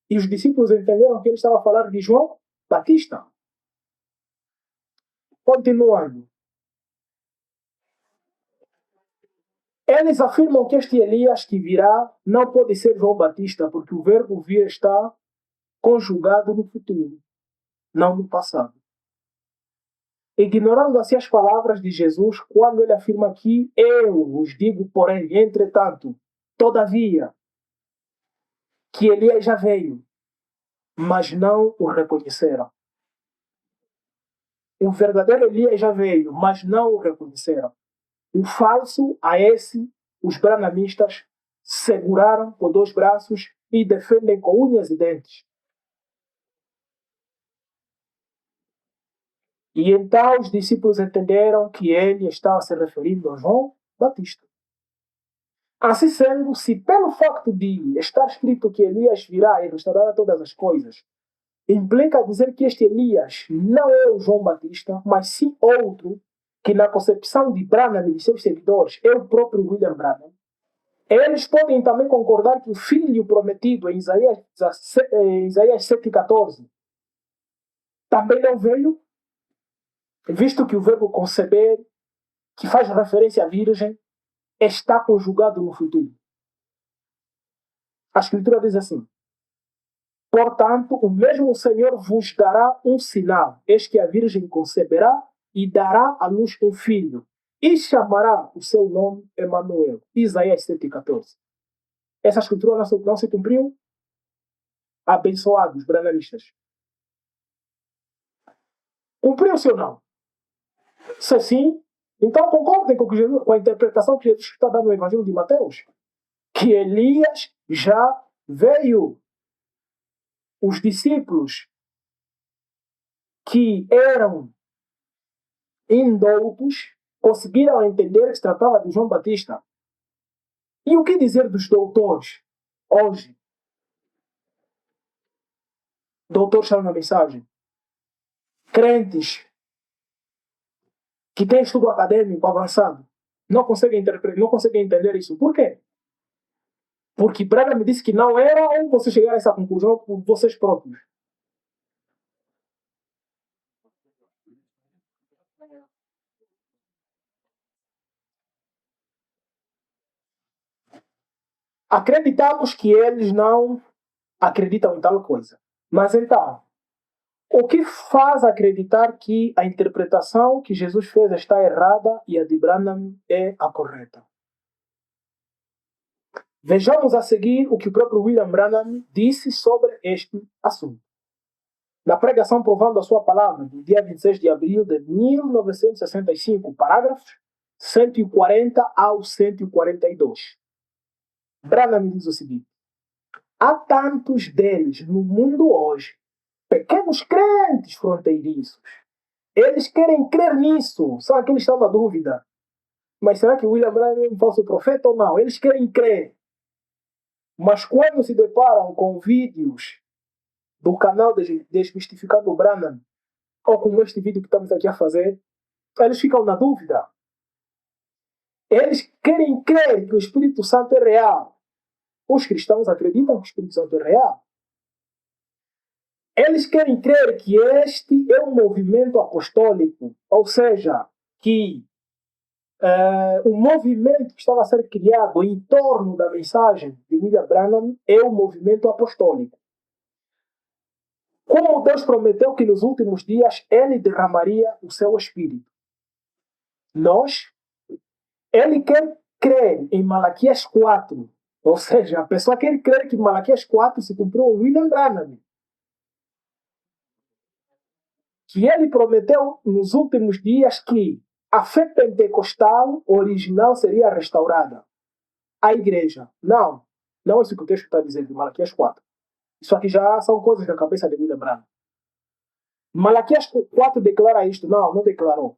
E os discípulos entenderam que ele estava a falar de João Batista. Continuando. Eles afirmam que este Elias que virá não pode ser João Batista, porque o verbo vir está conjugado no futuro, não no passado. Ignorando assim as palavras de Jesus, quando ele afirma que eu vos digo, porém, entretanto, todavia, que Elias já veio, mas não o reconheceram. O verdadeiro Elias já veio, mas não o reconheceram. O falso, a esse, os branhamistas seguraram por dois braços e defendem com unhas e dentes. E então os discípulos entenderam que ele estava se referindo a João Batista. Assim sendo, se pelo facto de estar escrito que Elias virá e restaurará todas as coisas, implica dizer que este Elias não é o João Batista, mas sim outro, que na concepção de Branham e de seus seguidores é o próprio William Branham, eles podem também concordar que o filho prometido em Isaías 7,14 também não veio, visto que o verbo conceber, que faz referência à virgem, está conjugado no futuro. A Escritura diz assim: portanto, o mesmo Senhor vos dará um sinal. Eis que a virgem conceberá e dará à luz um filho, e chamará o seu nome Emanuel. Isaías 7,14. Essa escritura não se cumpriu? Abençoados, branhamistas. Cumpriu-se ou não? Se sim, então concordem com a interpretação que Jesus está dando no Evangelho de Mateus. Que Elias já veio. Os discípulos que eram indoutos conseguiram entender que se tratava de João Batista. E o que dizer dos doutores hoje? Doutores estão na mensagem. Crentes que têm estudo acadêmico avançado não conseguem interpretar, não conseguem entender isso. Por quê? Porque Braga me disse que não era, ou vocês chegaram a essa conclusão por vocês próprios? Acreditamos que eles não acreditam em tal coisa. Mas então, o que faz acreditar que a interpretação que Jesus fez está errada e a de Branham é a correta? Vejamos a seguir o que o próprio William Branham disse sobre este assunto. Na pregação provando a sua palavra, do dia 26 de abril de 1965, parágrafos 140 ao 142. Branham me diz o seguinte: há tantos deles no mundo hoje, pequenos crentes fronteiriços. Eles querem crer nisso, só que eles estão na dúvida. Mas será que William Branham é um falso profeta ou não? Eles querem crer. Mas quando se deparam com vídeos do canal Desmistificando Branham, ou como este vídeo que estamos aqui a fazer, eles ficam na dúvida. Eles querem crer que o Espírito Santo é real. Os cristãos acreditam que o Espírito Santo é real. Eles querem crer que este é um movimento apostólico, ou seja, que o movimento que estava a ser criado em torno da mensagem de William Branham é o movimento apostólico. Como Deus prometeu que nos últimos dias Ele derramaria o seu Espírito. Ele quer crer em Malaquias 4, ou seja, a pessoa quer crer que Malaquias 4 se cumpriu em William Branham. Que ele prometeu nos últimos dias que a fé pentecostal original seria restaurada. A igreja. Não é isso que o texto está dizendo em Malaquias 4. Isso aqui já são coisas da cabeça de William Branham. Malaquias 4 declara isto? Não declarou.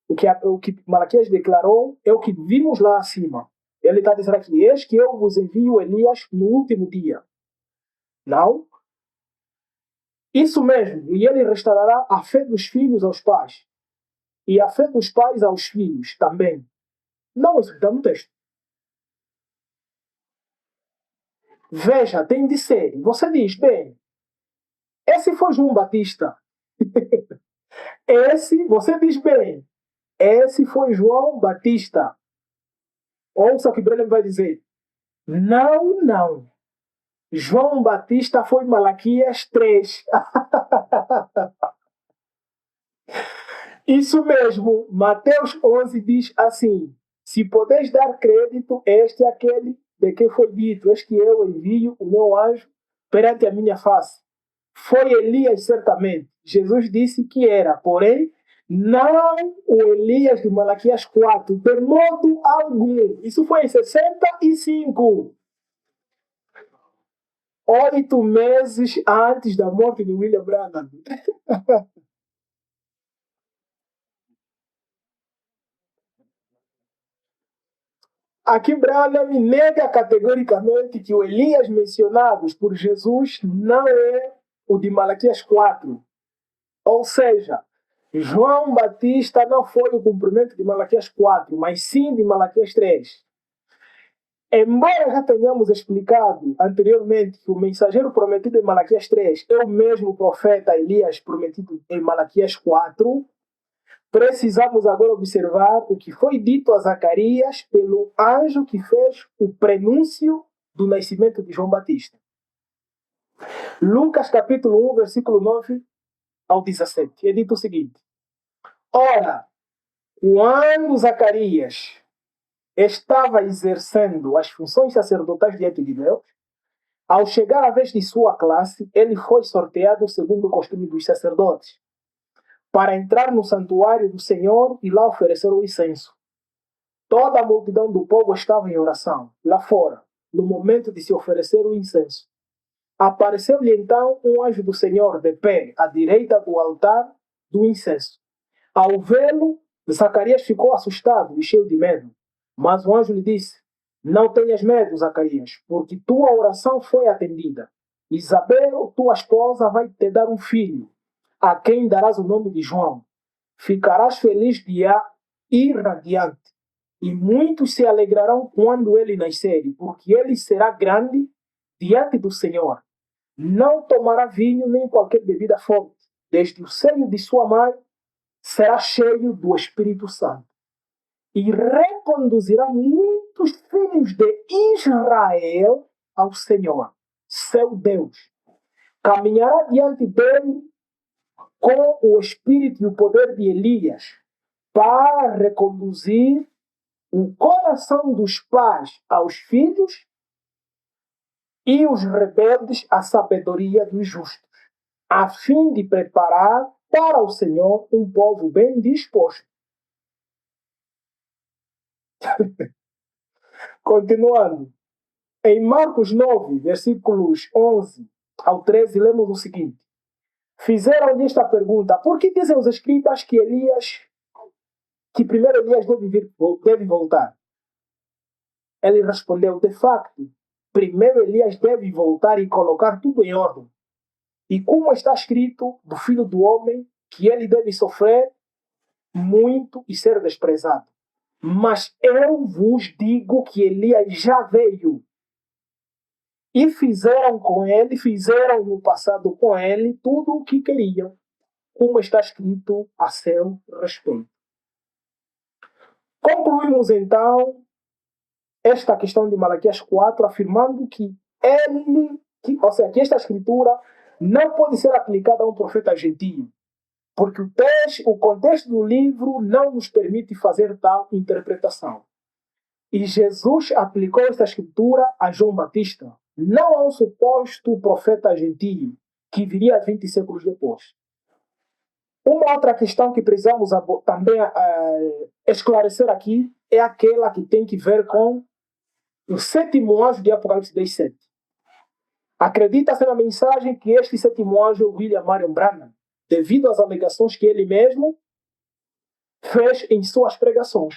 O que Malaquias declarou é o que vimos lá acima. Ele está dizendo aqui: eis que eu vos envio Elias no último dia. Não. Isso mesmo. E ele restaurará a fé dos filhos aos pais. E a fé dos pais aos filhos também. Não, isso está no texto. Veja, tem de ser. Você diz, bem, esse foi João Batista. Você diz bem, esse foi João Batista. Ouça o que Branham vai dizer. Não. João Batista foi Malaquias 3. Isso mesmo. Mateus 11 diz assim: se podeis dar crédito, este é aquele de que foi dito: eis que eu envio o meu anjo perante a minha face. Foi Elias, certamente. Jesus disse que era, porém, não o Elias de Malaquias 4, de modo algum. Isso foi em 65. 8 meses antes da morte de William Branham. Aqui Branham nega categoricamente que o Elias mencionado por Jesus não é o de Malaquias 4. Ou seja, João Batista não foi o cumprimento de Malaquias 4, mas sim de Malaquias 3. Embora já tenhamos explicado anteriormente que o mensageiro prometido em Malaquias 3 é o mesmo profeta Elias prometido em Malaquias 4, precisamos agora observar o que foi dito a Zacarias pelo anjo que fez o prenúncio do nascimento de João Batista. Lucas capítulo 1, versículo 9 ao 17. É dito o seguinte: ora, quando Zacarias estava exercendo as funções sacerdotais diante de Deus, ao chegar a vez de sua classe, ele foi sorteado segundo o costume dos sacerdotes, para entrar no santuário do Senhor e lá oferecer o incenso. Toda a multidão do povo estava em oração, lá fora, no momento de se oferecer o incenso. Apareceu-lhe então um anjo do Senhor de pé à direita do altar do incenso. Ao vê-lo, Zacarias ficou assustado e cheio de medo. Mas o anjo lhe disse: não tenhas medo, Zacarias, porque tua oração foi atendida. Isabel, tua esposa, vai te dar um filho, a quem darás o nome de João. Ficarás feliz e radiante, e muitos se alegrarão quando ele nascer, porque ele será grande diante do Senhor. Não tomará vinho nem qualquer bebida forte. Desde o seio de sua mãe será cheio do Espírito Santo. E reconduzirá muitos filhos de Israel ao Senhor, seu Deus. Caminhará diante dele com o espírito e o poder de Elias, para reconduzir o coração dos pais aos filhos e os rebeldes à sabedoria dos justos, a fim de preparar para o Senhor um povo bem disposto. Continuando. Em Marcos 9, versículos 11 ao 13, lemos o seguinte. Fizeram-lhe esta pergunta. Por que dizem os escribas que primeiro Elias deve voltar? Ele respondeu, de facto, primeiro Elias deve voltar e colocar tudo em ordem. E como está escrito do Filho do Homem, que ele deve sofrer muito e ser desprezado. Mas eu vos digo que Elias já veio. E fizeram no passado com ele, tudo o que queriam, como está escrito a seu respeito. Concluímos então esta questão de Malaquias 4, afirmando que que esta escritura não pode ser aplicada a um profeta gentio, porque o contexto do livro não nos permite fazer tal interpretação. E Jesus aplicou esta escritura a João Batista, não a um suposto profeta gentio, que viria 20 séculos depois. Uma outra questão que precisamos também esclarecer aqui é aquela que tem que ver com o sétimo anjo de Apocalipse 10:7. Acredita-se na mensagem que este sétimo anjo é William Marion Branham, devido às alegações que ele mesmo fez em suas pregações,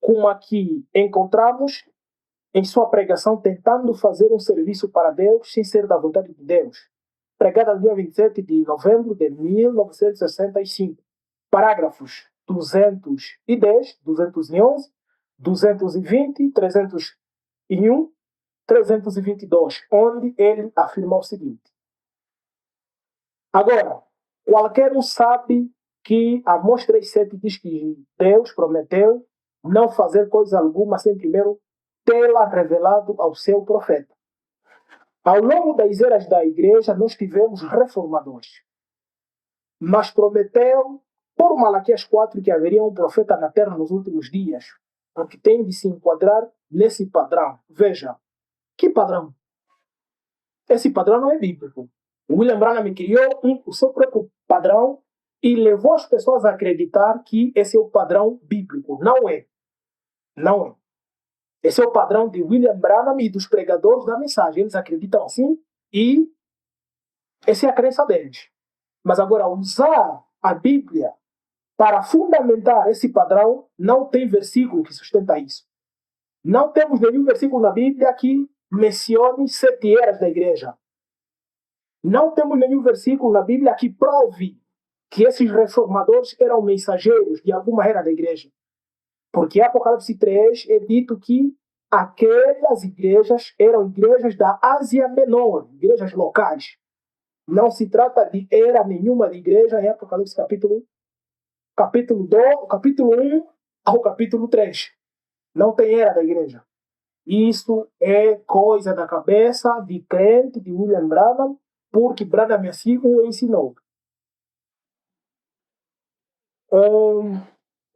como aqui encontramos em sua pregação tentando fazer um serviço para Deus sem ser da vontade de Deus, pregada no dia 27 de novembro de 1965. Parágrafos 210, 211, 220, 301, 322, onde ele afirma o seguinte. Agora, qualquer um sabe que Amós 3:7 diz que Deus prometeu não fazer coisa alguma sem primeiro tê-la revelado ao seu profeta. Ao longo das eras da igreja, nós tivemos reformadores. Mas prometeu, por Malaquias 4, que haveria um profeta na terra nos últimos dias, porque tem de se enquadrar nesse padrão. Veja, que padrão? Esse padrão não é bíblico. O William Branham criou o seu próprio padrão e levou as pessoas a acreditar que esse é o padrão bíblico. Não é. Não é. Esse é o padrão de William Branham e dos pregadores da mensagem. Eles acreditam assim e essa é a crença deles. Mas agora, usar a Bíblia para fundamentar esse padrão, não tem versículo que sustenta isso. Não temos nenhum versículo na Bíblia que mencione 7 eras da igreja. Não temos nenhum versículo na Bíblia que prove que esses reformadores eram mensageiros de alguma era da igreja. Porque em Apocalipse 3 é dito que aquelas igrejas eram igrejas da Ásia Menor, igrejas locais. Não se trata de era nenhuma de igreja em Apocalipse capítulo 1 ao capítulo 3. Não tem era da igreja. Isso é coisa da cabeça de crente de William Branham, porque Branham assim o ensinou.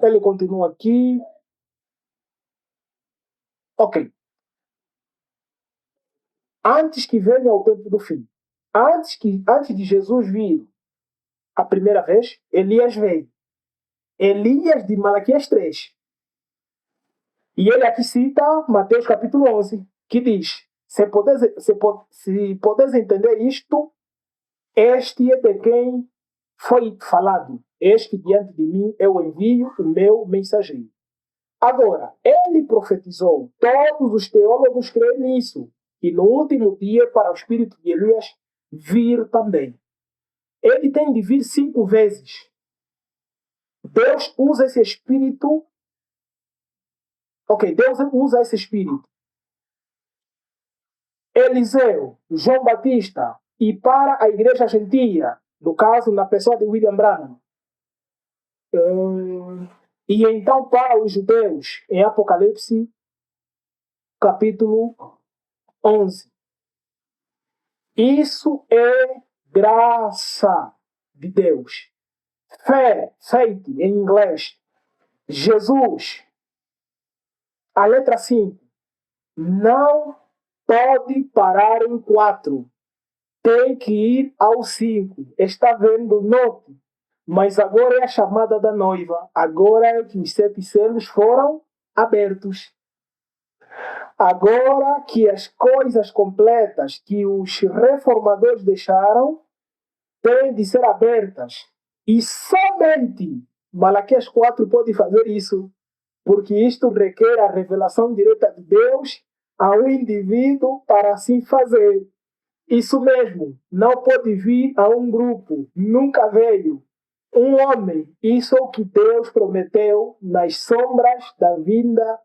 Ele continua aqui. Ok. Antes que venha o tempo do fim. Antes de Jesus vir a primeira vez, Elias veio. Elias de Malaquias 3. E ele aqui cita Mateus capítulo 11, que diz, se podes entender isto, este é de quem foi falado. Este diante de mim eu envio o meu mensageiro. Agora, ele profetizou, todos os teólogos creem nisso, e no último dia para o espírito de Elias vir também. Ele tem de vir 5 vezes. Deus usa esse espírito. Deus usa esse espírito. Eliseu, João Batista e para a igreja gentia, no caso, na pessoa de William Branham. E então para os judeus, em Apocalipse capítulo 11. Isso é graça de Deus. Fé, faith, em inglês. Jesus. A letra 5. Não pode parar em 4. Tem que ir ao 5. Está vendo? Note. Mas agora é a chamada da noiva. Agora é que os 7 selos foram abertos. Agora que as coisas completas que os reformadores deixaram têm de ser abertas. E somente Malaquias 4 pode fazer isso, porque isto requer a revelação direta de Deus ao indivíduo para assim fazer. Isso mesmo, não pode vir a um grupo, nunca veio. Um homem, isso é o que Deus prometeu nas sombras da vinda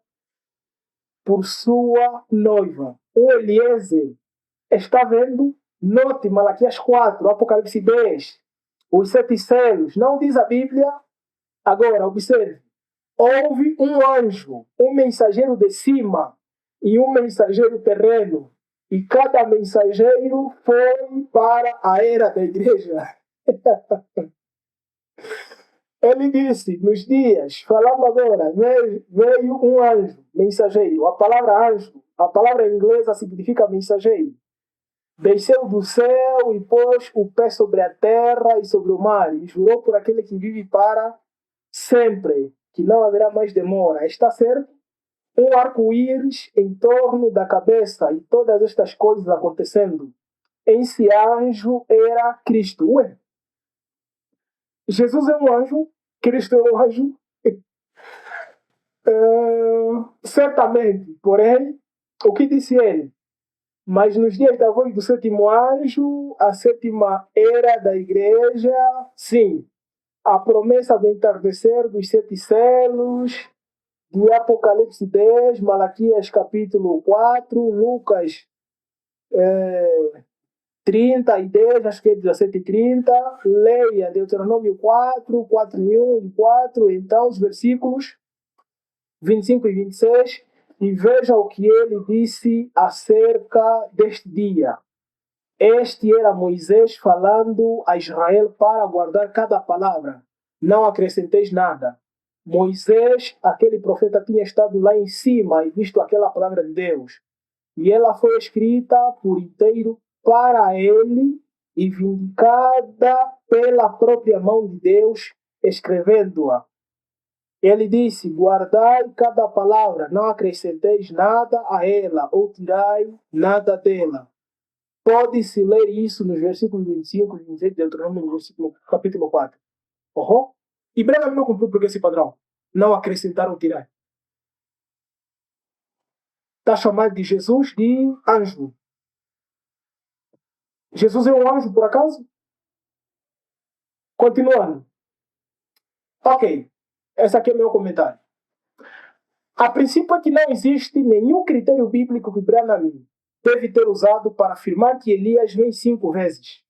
por sua noiva. O Eliezer está vendo, note Malaquias 4, Apocalipse 10, os 7 selos, não diz a Bíblia. Agora, observe, houve um anjo, um mensageiro de cima e um mensageiro terreno. E cada mensageiro foi para a era da igreja. Ele disse, nos dias, falando agora, veio um anjo, mensageiro. A palavra anjo, a palavra inglesa significa mensageiro. Desceu do céu e pôs o pé sobre a terra e sobre o mar, e jurou por aquele que vive para sempre, que não haverá mais demora. Está certo? Um arco-íris em torno da cabeça e todas estas coisas acontecendo. Esse anjo era Cristo. Ué, Jesus é um anjo, Cristo é um anjo. Certamente, porém, o que disse ele? Mas nos dias da voz do sétimo anjo, a sétima era da igreja, sim, a promessa do entardecer dos 7 selos, de Apocalipse 10, Malaquias capítulo 4, Lucas 30 e 10, acho que é 17 e 30, leia Deuteronômio 4, 4 e 1 e 4, então os versículos 25 e 26, e veja o que ele disse acerca deste dia. Este era Moisés falando a Israel para guardar cada palavra. Não acrescenteis nada. Moisés, aquele profeta, tinha estado lá em cima e visto aquela palavra de Deus. E ela foi escrita por inteiro para ele e vindicada pela própria mão de Deus, escrevendo-a. Ele disse, guardai cada palavra, não acrescenteis nada a ela, ou tirai nada dela. Pode-se ler isso nos versículos 25 e 26 de Deuteronômio, no versículo, capítulo 4. Uhum. E Branham não cumpriu porque esse padrão. Não acrescentar ou tirar. Está chamado de Jesus de anjo. Jesus é um anjo, por acaso? Continuando. Ok. Esse aqui é o meu comentário. A princípio é que não existe nenhum critério bíblico que Branham deve ter usado para afirmar que Elias vem 5 vezes.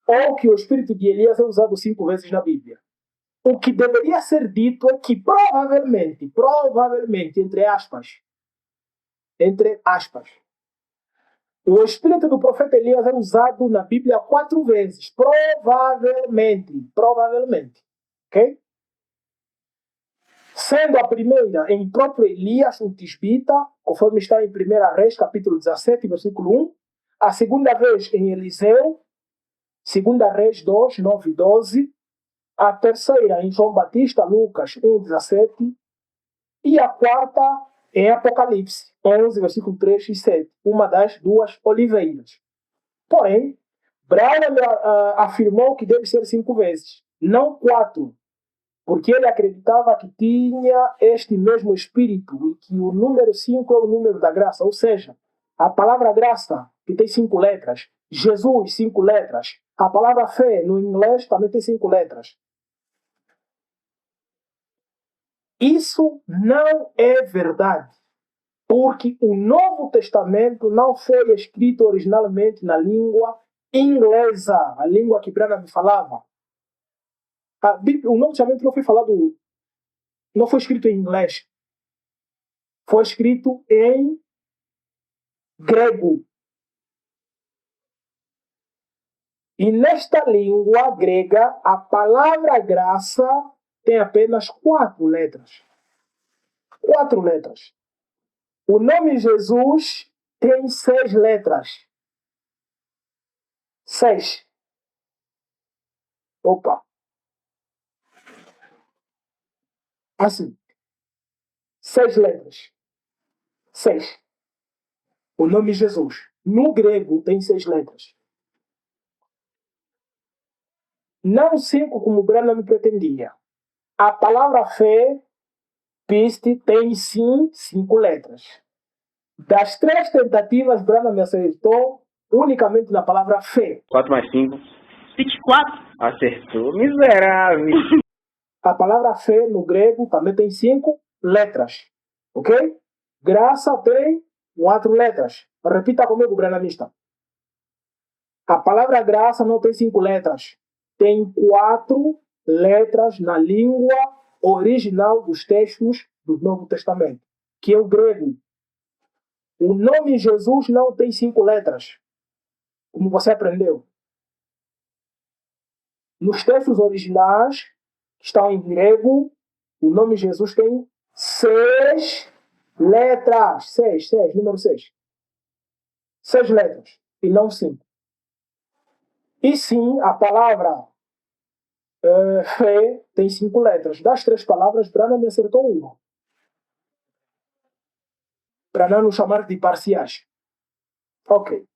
Ou que o espírito de Elias é usado 5 vezes na Bíblia. O que deveria ser dito é que provavelmente, entre aspas, o espírito do profeta Elias é usado na Bíblia 4 vezes. Provavelmente. Ok? Sendo a primeira em próprio Elias, o tisbita, conforme está em 1 Reis, capítulo 17, versículo 1. A segunda vez em Eliseu, 2 Reis 2, 9 e 12. A terceira em João Batista, Lucas 1, 17. E a quarta em Apocalipse 11, versículo 3 e 7. Uma das 2 oliveiras. Porém, Branham afirmou que deve ser 5 vezes, não 4. Porque ele acreditava que tinha este mesmo espírito e que o número 5 é o número da graça. Ou seja, a palavra graça, que tem 5 letras, Jesus, 5 letras. A palavra fé, no inglês, também tem 5 letras. Isso não é verdade, porque o Novo Testamento não foi escrito originalmente na língua inglesa, a língua que Branham falava. O Novo Testamento não foi escrito em inglês, foi escrito em grego. E nesta língua grega, a palavra graça tem apenas 4 letras. 4 letras. O nome Jesus tem 6 letras. 6. Opa. Assim. 6 letras. 6. O nome Jesus. No grego tem 6 letras. Não 5 como o Branham me pretendia. A palavra fé, piste, tem sim 5 letras. Das 3 tentativas, Branham me acertou unicamente na palavra fé. 4 mais 5. 24. Acertou. Miserável. A palavra fé no grego também tem 5 letras. Ok? Graça tem 4 letras. Repita comigo, Branhamista. A palavra graça não tem 5 letras. Tem 4 letras na língua original dos textos do Novo Testamento, que é o grego. O nome Jesus não tem 5 letras, como você aprendeu. Nos textos originais, que estão em grego, o nome Jesus tem 6 letras. 6, número 6. 6 letras, e não 5. E sim, a palavra fé tem 5 letras. Das 3 palavras, Branham me acertou uma. Para não nos chamar de parciais. Ok.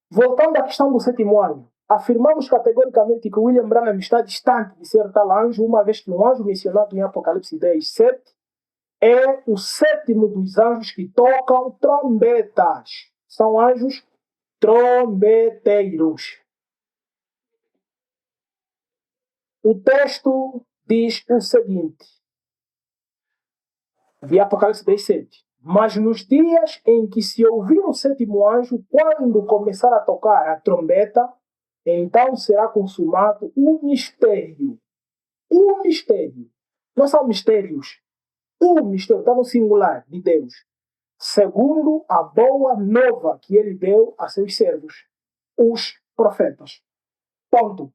Voltando à questão do 7º anjo. Afirmamos categoricamente que William Branham está distante de ser tal anjo, uma vez que o anjo mencionado em Apocalipse 10, 7 é o 7º dos anjos que tocam trombetas. São anjos trombeteiros. O texto diz o seguinte, de Apocalipse 10, 7. Mas nos dias em que se ouvir o 7º anjo, quando começar a tocar a trombeta, então será consumado o mistério. O mistério. Não são mistérios. O mistério está no singular de Deus. Segundo a boa nova que ele deu a seus servos, os profetas. Ponto.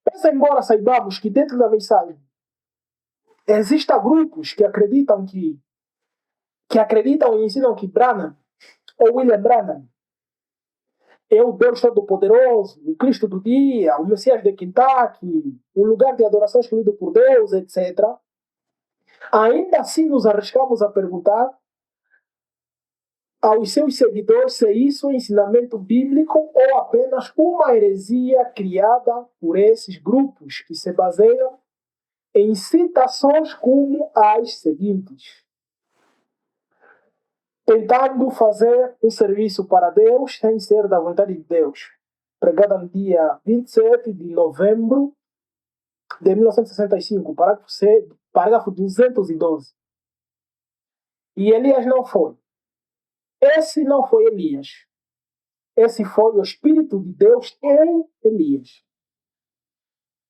Mas embora saibamos que dentro da mensagem existem grupos que acreditam e ensinam que Branham, ou William Branham, é o Deus Todo-Poderoso, o Cristo do dia, o Messias de Kentucky, o lugar de adoração escolhido por Deus, etc. Ainda assim nos arriscamos a perguntar aos seus seguidores se isso é ensinamento bíblico ou apenas uma heresia criada por esses grupos que se baseiam em citações como as seguintes. Tentando fazer um serviço para Deus sem ser da vontade de Deus. Pregada no dia 27 de novembro de 1965, parágrafo 212. E Elias não foi. Esse não foi Elias. Esse foi o Espírito de Deus em Elias.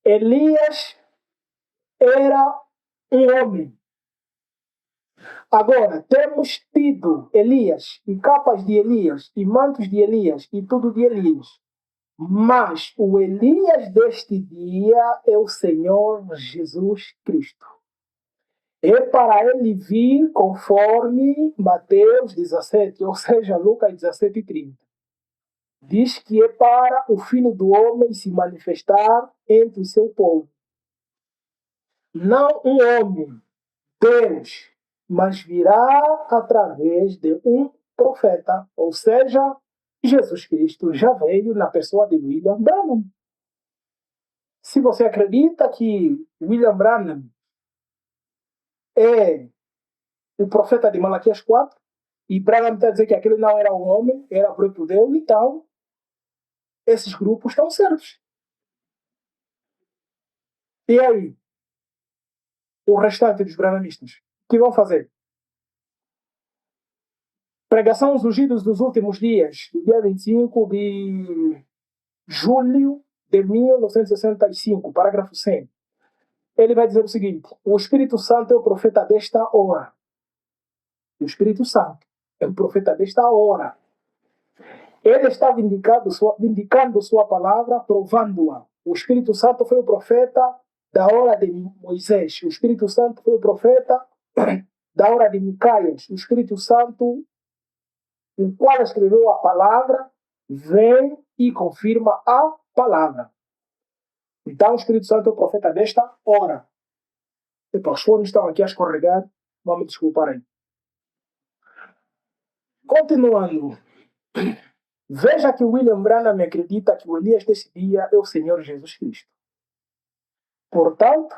Elias era um homem. Agora, temos tido Elias, e capas de Elias, e mantos de Elias, e tudo de Elias. Mas o Elias deste dia é o Senhor Jesus Cristo. É para ele vir conforme Mateus 17, ou seja, Lucas 17 e 30. Diz que é para o Filho do Homem se manifestar entre o seu povo. Não um homem, Deus, mas virá através de um profeta, ou seja, Jesus Cristo já veio na pessoa de William Branham. Se você acredita que William Branham é o profeta de Malaquias 4, e Branham está a dizer que aquele não era um homem, era o próprio Deus, então esses grupos estão certos. E aí? O restante dos branhamistas, o que vão fazer? Pregação dos ungidos dos últimos dias, dia 25 de julho de 1965, parágrafo 100. Ele vai dizer o seguinte: o Espírito Santo é o profeta desta hora. O Espírito Santo é o profeta desta hora. Ele está vindicando sua palavra, provando-a. O Espírito Santo foi o profeta da hora de Moisés. O Espírito Santo foi o profeta da hora de Micaias. O Espírito Santo, o qual escreveu a palavra, vem e confirma a palavra. Então, o Espírito Santo é o profeta desta hora. Epa, os fones estão aqui a escorregar. Vamos me desculpar aí. Continuando. Veja que William Branham acredita que o Elias desse dia é o Senhor Jesus Cristo. Portanto,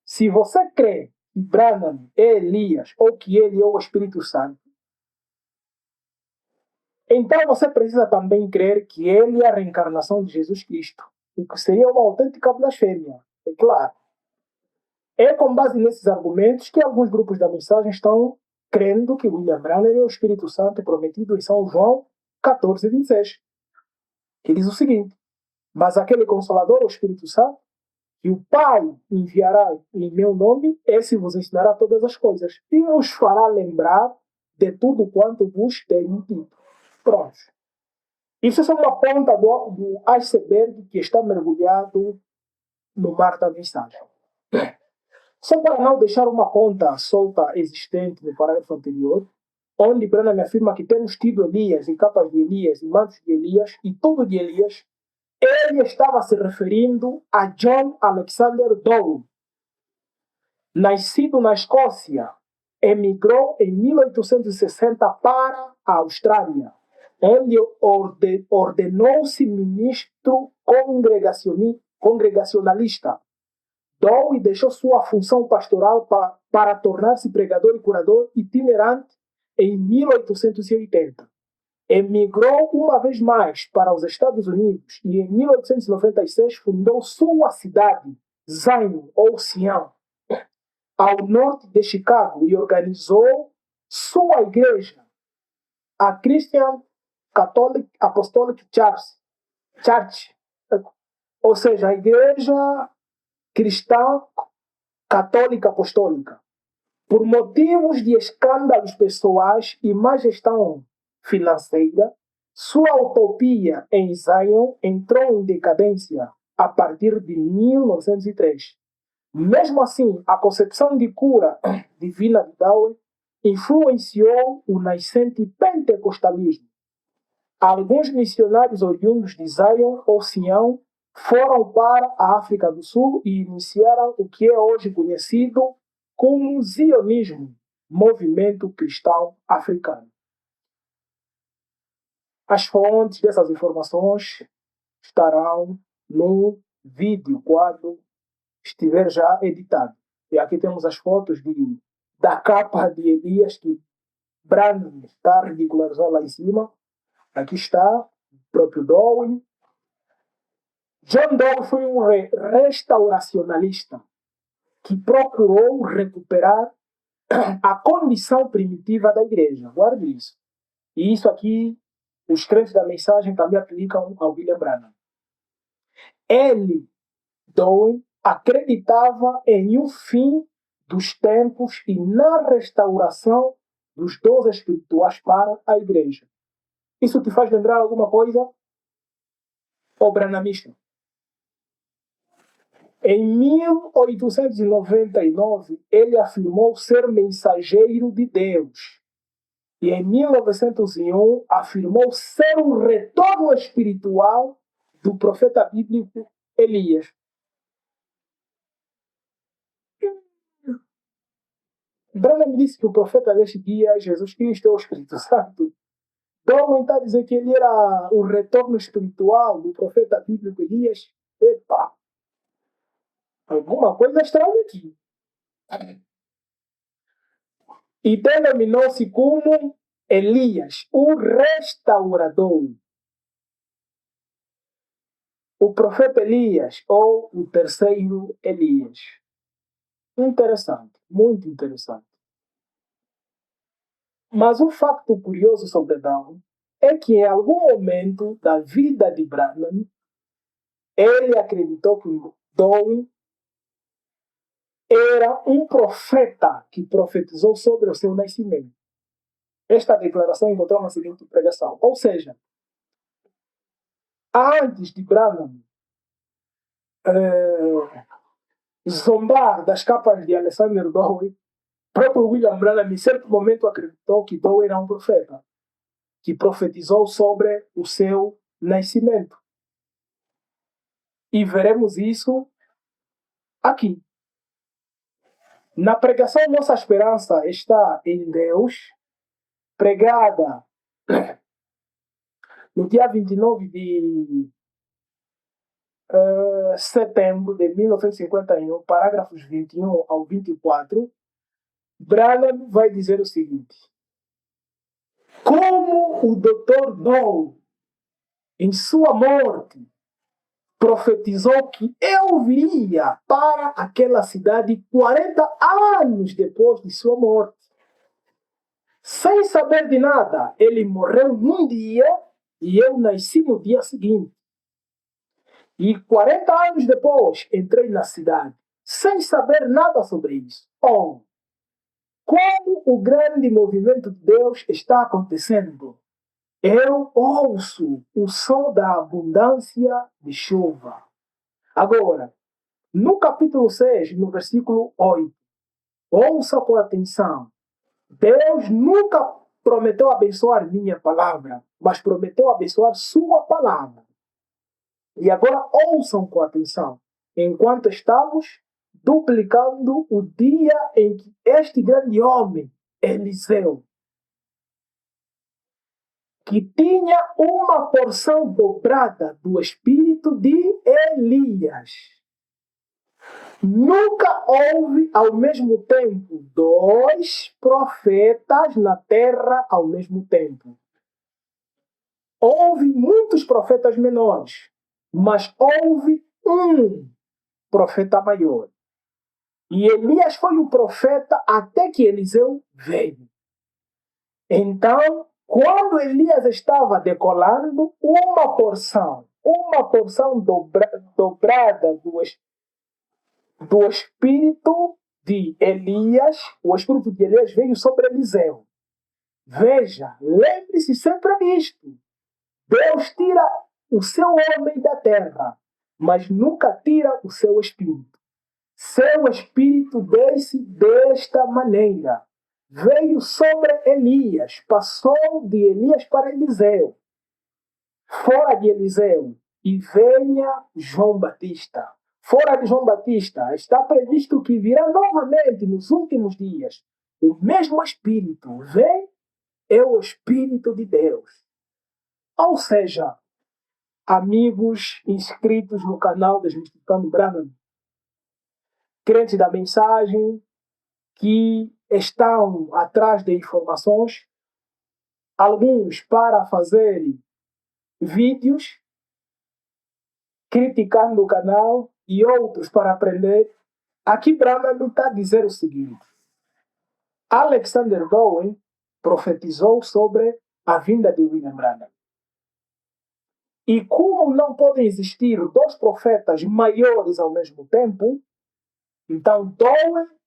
se você crê que Branham é Elias ou que ele é o Espírito Santo, então você precisa também crer que ele é a reencarnação de Jesus Cristo, o que seria uma autêntica blasfêmia, é claro. É com base nesses argumentos que alguns grupos da mensagem estão crendo que William Branham é o Espírito Santo prometido em São João 14:26, que diz o seguinte: mas aquele Consolador, o Espírito Santo, que o Pai enviará em meu nome, esse vos ensinará todas as coisas e vos fará lembrar de tudo quanto vos tenho dito. Pronto. Isso é só uma ponta do iceberg que está mergulhado no mar da mensagem. Só para não deixar uma ponta solta existente no parágrafo anterior, onde Branham afirma que temos tido Elias e capas de Elias e mantos de Elias e tudo de Elias, ele estava se referindo a John Alexander Dowie, nascido na Escócia, emigrou em 1860 para a Austrália, onde ordenou-se ministro congregacionalista. Dowie deixou sua função pastoral para tornar-se pregador e curador itinerante em 1880. Emigrou uma vez mais para os Estados Unidos e em 1896 fundou sua cidade, Zion, ou Sião, ao norte de Chicago, e organizou sua igreja, a Christian Catholic Apostolic Church, ou seja, a Igreja Cristã Católica Apostólica. Por motivos de escândalos pessoais e má gestão financeira, sua utopia em Zion entrou em decadência a partir de 1903. Mesmo assim, a concepção de cura divina de Dowie influenciou o nascente pentecostalismo. Alguns missionários oriundos de Zion ou Sião foram para a África do Sul e iniciaram o que é hoje conhecido como zionismo, movimento cristão africano. As fontes dessas informações estarão no vídeo quando estiver já editado. E aqui temos as fotos da capa de Elias que Branham está ridicularizando lá em cima. Aqui está o próprio Dowie. John Dowie foi um restauracionalista que procurou recuperar a condição primitiva da igreja. Guarde isso. E isso aqui, os crentes da mensagem também aplicam ao William Branham. Ele, Dowie, acreditava em um fim dos tempos e na restauração dos dons espirituais para a igreja. Isso te faz lembrar alguma coisa? Ou branhamista? Em 1899, ele afirmou ser mensageiro de Deus. E em 1901, afirmou ser o retorno espiritual do profeta bíblico Elias. Branham disse que o profeta deste dia é Jesus Cristo, é o Espírito Santo. Dowie está dizendo que ele era o retorno espiritual do profeta bíblico Elias. Epa! Alguma coisa estranha aqui. E denominou-se como Elias, o restaurador. O profeta Elias, ou o terceiro Elias. Interessante, muito interessante. Mas um facto curioso sobre Dowie é que em algum momento da vida de Branham, ele acreditou que Dowie era um profeta que profetizou sobre o seu nascimento. Esta declaração encontrou na seguinte pregação. Ou seja, antes de Branham zombar das capas de Alexander Dowie, próprio William Branham, em certo momento, acreditou que Dowie era um profeta que profetizou sobre o seu nascimento. E veremos isso aqui. Na pregação, nossa esperança está em Deus, pregada no dia 29 de setembro de 1951, parágrafos 21 ao 24, Branham vai dizer o seguinte: como o Dr. Doe, em sua morte, profetizou que eu viria para aquela cidade 40 anos depois de sua morte. Sem saber de nada, ele morreu num dia e eu nasci no dia seguinte. E 40 anos depois, entrei na cidade, sem saber nada sobre isso. Oh, como o grande movimento de Deus está acontecendo. Eu ouço o som da abundância de chuva. Agora, no capítulo 6, no versículo 8, ouça com atenção. Deus nunca prometeu abençoar minha palavra, mas prometeu abençoar sua palavra. E agora ouçam com atenção. Enquanto estamos duplicando o dia em que este grande homem, Eliseu, que tinha uma porção dobrada do espírito de Elias. Nunca houve ao mesmo tempo 2 profetas na terra ao mesmo tempo. Houve muitos profetas menores, mas houve um profeta maior. E Elias foi o profeta até que Eliseu veio. Então, quando Elias estava decolando, uma porção dobrada do espírito de Elias, o espírito de Elias veio sobre Eliseu. Veja, lembre-se sempre disto. Deus tira o seu homem da terra, mas nunca tira o seu espírito. Seu espírito desce desta maneira. Veio sobre Elias, passou de Elias para Eliseu, fora de Eliseu, e venha João Batista. Fora de João Batista, está previsto que virá novamente nos últimos dias. O mesmo Espírito vem, é o Espírito de Deus. Ou seja, amigos inscritos no canal Desmistificando Branham, crentes da mensagem, que estão atrás de informações, alguns para fazerem vídeos criticando o canal e outros para aprender. Aqui Branham está a dizer o seguinte: Alexander Dowie profetizou sobre a vinda de William Branham. E como não podem existir 2 profetas maiores ao mesmo tempo, então Dowie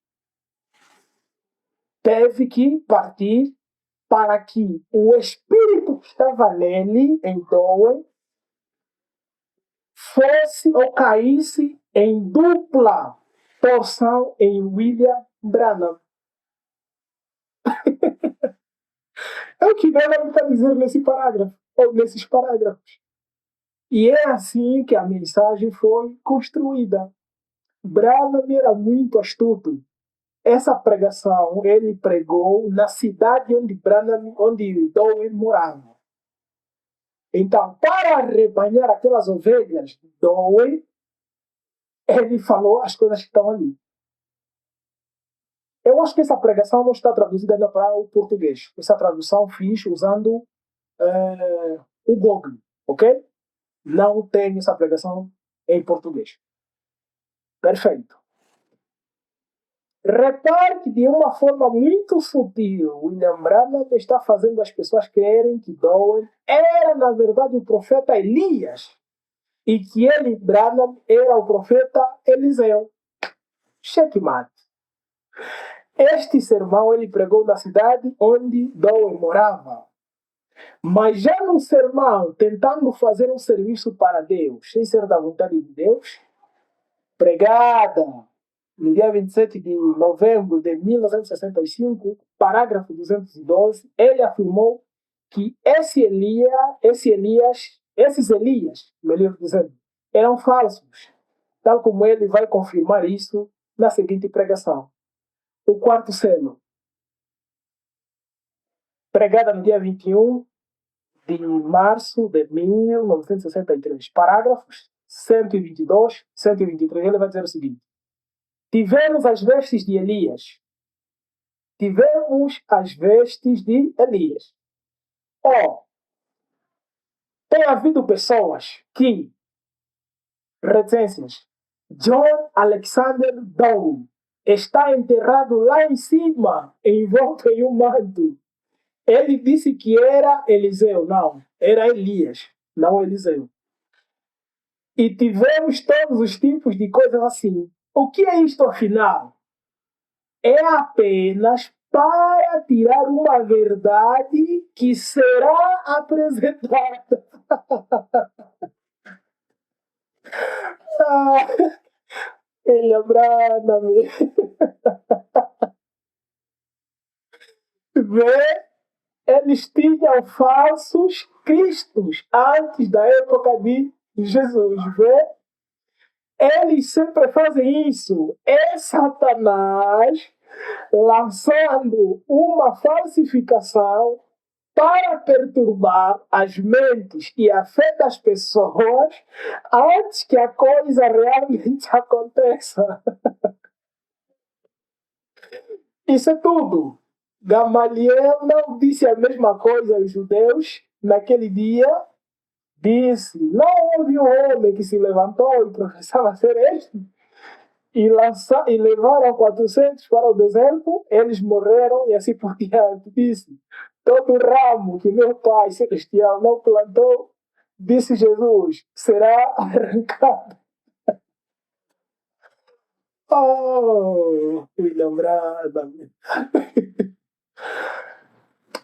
teve que partir para que o espírito que estava nele, em Dowie, fosse ou caísse em dupla porção em William Branham. É o que Branham está dizendo nesse parágrafo, ou nesses parágrafos. E é assim que a mensagem foi construída. Branham era muito astuto. Essa pregação ele pregou na cidade onde Dowie morava. Então, para arrebanhar aquelas ovelhas de Dowie, ele falou as coisas que estão ali. Eu acho que essa pregação não está traduzida ainda para o português. Essa tradução fiz usando o Google, ok? Não tenho essa pregação em português. Perfeito. Repare que de uma forma muito sutil, William Branham está fazendo as pessoas crerem que Dowie era, na verdade, o profeta Elias e que ele, Branham, era o profeta Eliseu. Checkmate. Este sermão ele pregou na cidade onde Dowie morava. Mas já no sermão, tentando fazer um serviço para Deus, sem ser da vontade de Deus, pregada no dia 27 de novembro de 1965, parágrafo 212, ele afirmou que esses Elias, melhor dizendo, eram falsos, tal como ele vai confirmar isso na seguinte pregação. o quarto selo, pregada no dia 21 de março de 1963. Parágrafos 122, 123. Ele vai dizer o seguinte: tivemos as vestes de Elias. Tivemos as vestes de Elias. Tem havido pessoas que, reticências, John Alexander Dowie está enterrado lá em cima, envolto em um manto. Ele disse que era Eliseu. Não, era Elias, não Eliseu. E tivemos todos os tipos de coisas assim. O que é isto afinal? É apenas para tirar uma verdade que será apresentada. Ele abranda-me. Vê? Eles tinham falsos cristos antes da época de Jesus. Vê? Eles sempre fazem isso. É Satanás lançando uma falsificação para perturbar as mentes e a fé das pessoas antes que a coisa realmente aconteça. Isso é tudo. Gamaliel não disse a mesma coisa aos judeus naquele dia. Disse: não houve um homem que se levantou e professava ser este e levaram 400 para o deserto, eles morreram e assim por diante. Disse: todo ramo que meu Pai Celestial não plantou, disse Jesus, será arrancado. Oh, William Brada.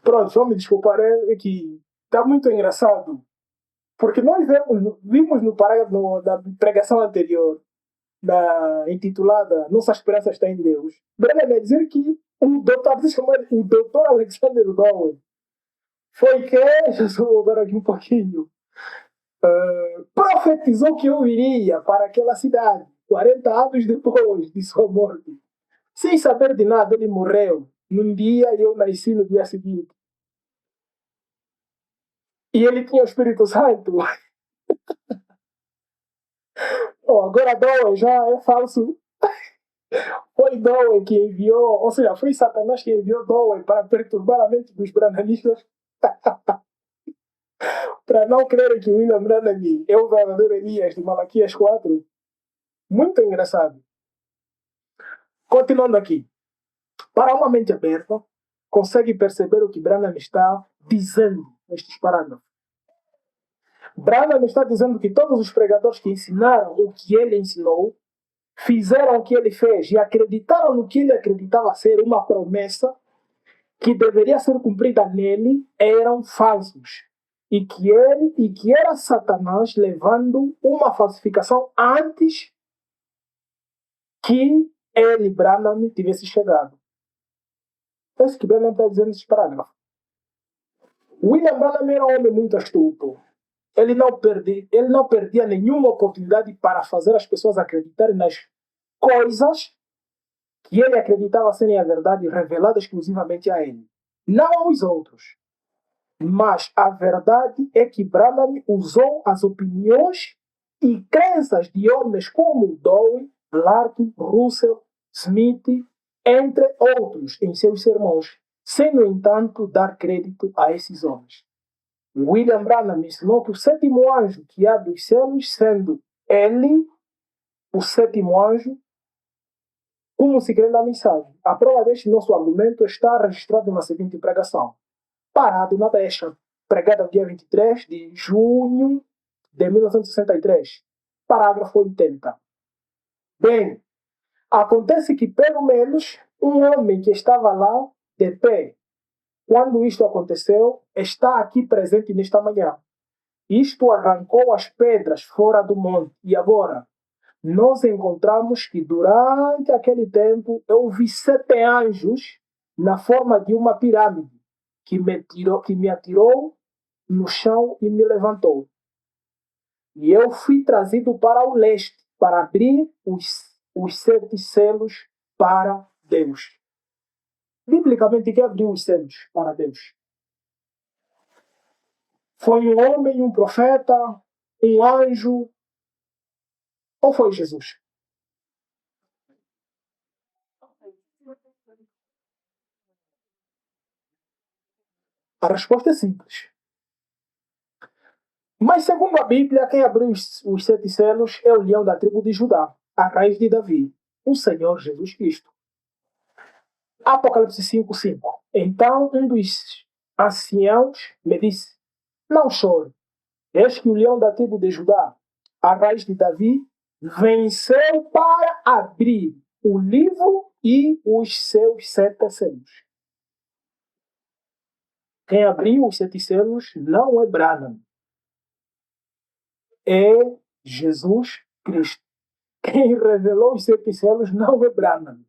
Pronto, só me desculpar, é que está muito engraçado. Porque nós vimos no parágrafo da pregação anterior, intitulada Nossa Esperança Está em Deus, Brennan vai dizer que o doutor Alexander Dowie foi que, deixa eu voltar aqui um pouquinho, profetizou que eu iria para aquela cidade 40 anos depois de sua morte. Sem saber de nada, ele morreu num dia e eu nasci no dia seguinte. E ele tinha o Espírito Santo. Agora Dowie já é falso. Foi Dowie que enviou, ou seja, foi Satanás que enviou Dowie para perturbar a mente dos branhamistas, para não crerem que William Branham é o verdadeiro Elias de Malaquias 4. Muito engraçado. Continuando aqui. Para uma mente aberta, consegue perceber o que Branham está dizendo nestes parágrafos. Branham está dizendo que todos os pregadores que ensinaram o que ele ensinou, fizeram o que ele fez e acreditaram no que ele acreditava ser uma promessa que deveria ser cumprida nele, eram falsos. E que era Satanás levando uma falsificação antes que ele, Branham, tivesse chegado. É isso que Branham está dizendo nesse parágrafo. William Branham era um homem muito astuto. Ele não perdia nenhuma oportunidade para fazer as pessoas acreditarem nas coisas que ele acreditava serem a verdade revelada exclusivamente a ele. Não aos outros. Mas a verdade é que Branham usou as opiniões e crenças de homens como Dowie, Larkin, Russell, Smith, entre outros, em seus sermões, sem, no entanto, dar crédito a esses homens. William Branham ensinou que o sétimo anjo que abre os céus, sendo ele o sétimo anjo, como se crê na mensagem. A prova deste nosso argumento está registrada na seguinte pregação. Parado na Brecha, pregada no dia 23 de junho de 1963, parágrafo 80. Bem, acontece que pelo menos um homem que estava lá de pé quando isto aconteceu está aqui presente nesta manhã. Isto arrancou as pedras fora do monte e agora nós encontramos que durante aquele tempo eu vi 7 anjos na forma de uma pirâmide que me atirou no chão e me levantou. E eu fui trazido para o leste para abrir os 7 selos para Deus. Biblicamente, quem abriu os céus para Deus? Foi um homem, um profeta, um anjo, ou foi Jesus? A resposta é simples. Mas, segundo a Bíblia, quem abriu os sete selos é o leão da tribo de Judá, a raiz de Davi, o Senhor Jesus Cristo. Apocalipse 5:5. Então um dos anciãos me disse: Não chore, eis que o leão da tribo de Judá, a raiz de Davi, venceu para abrir o livro e os seus sete selos. Quem abriu os sete selos não é Branham, é Jesus Cristo. Quem revelou os sete selos não é Branham,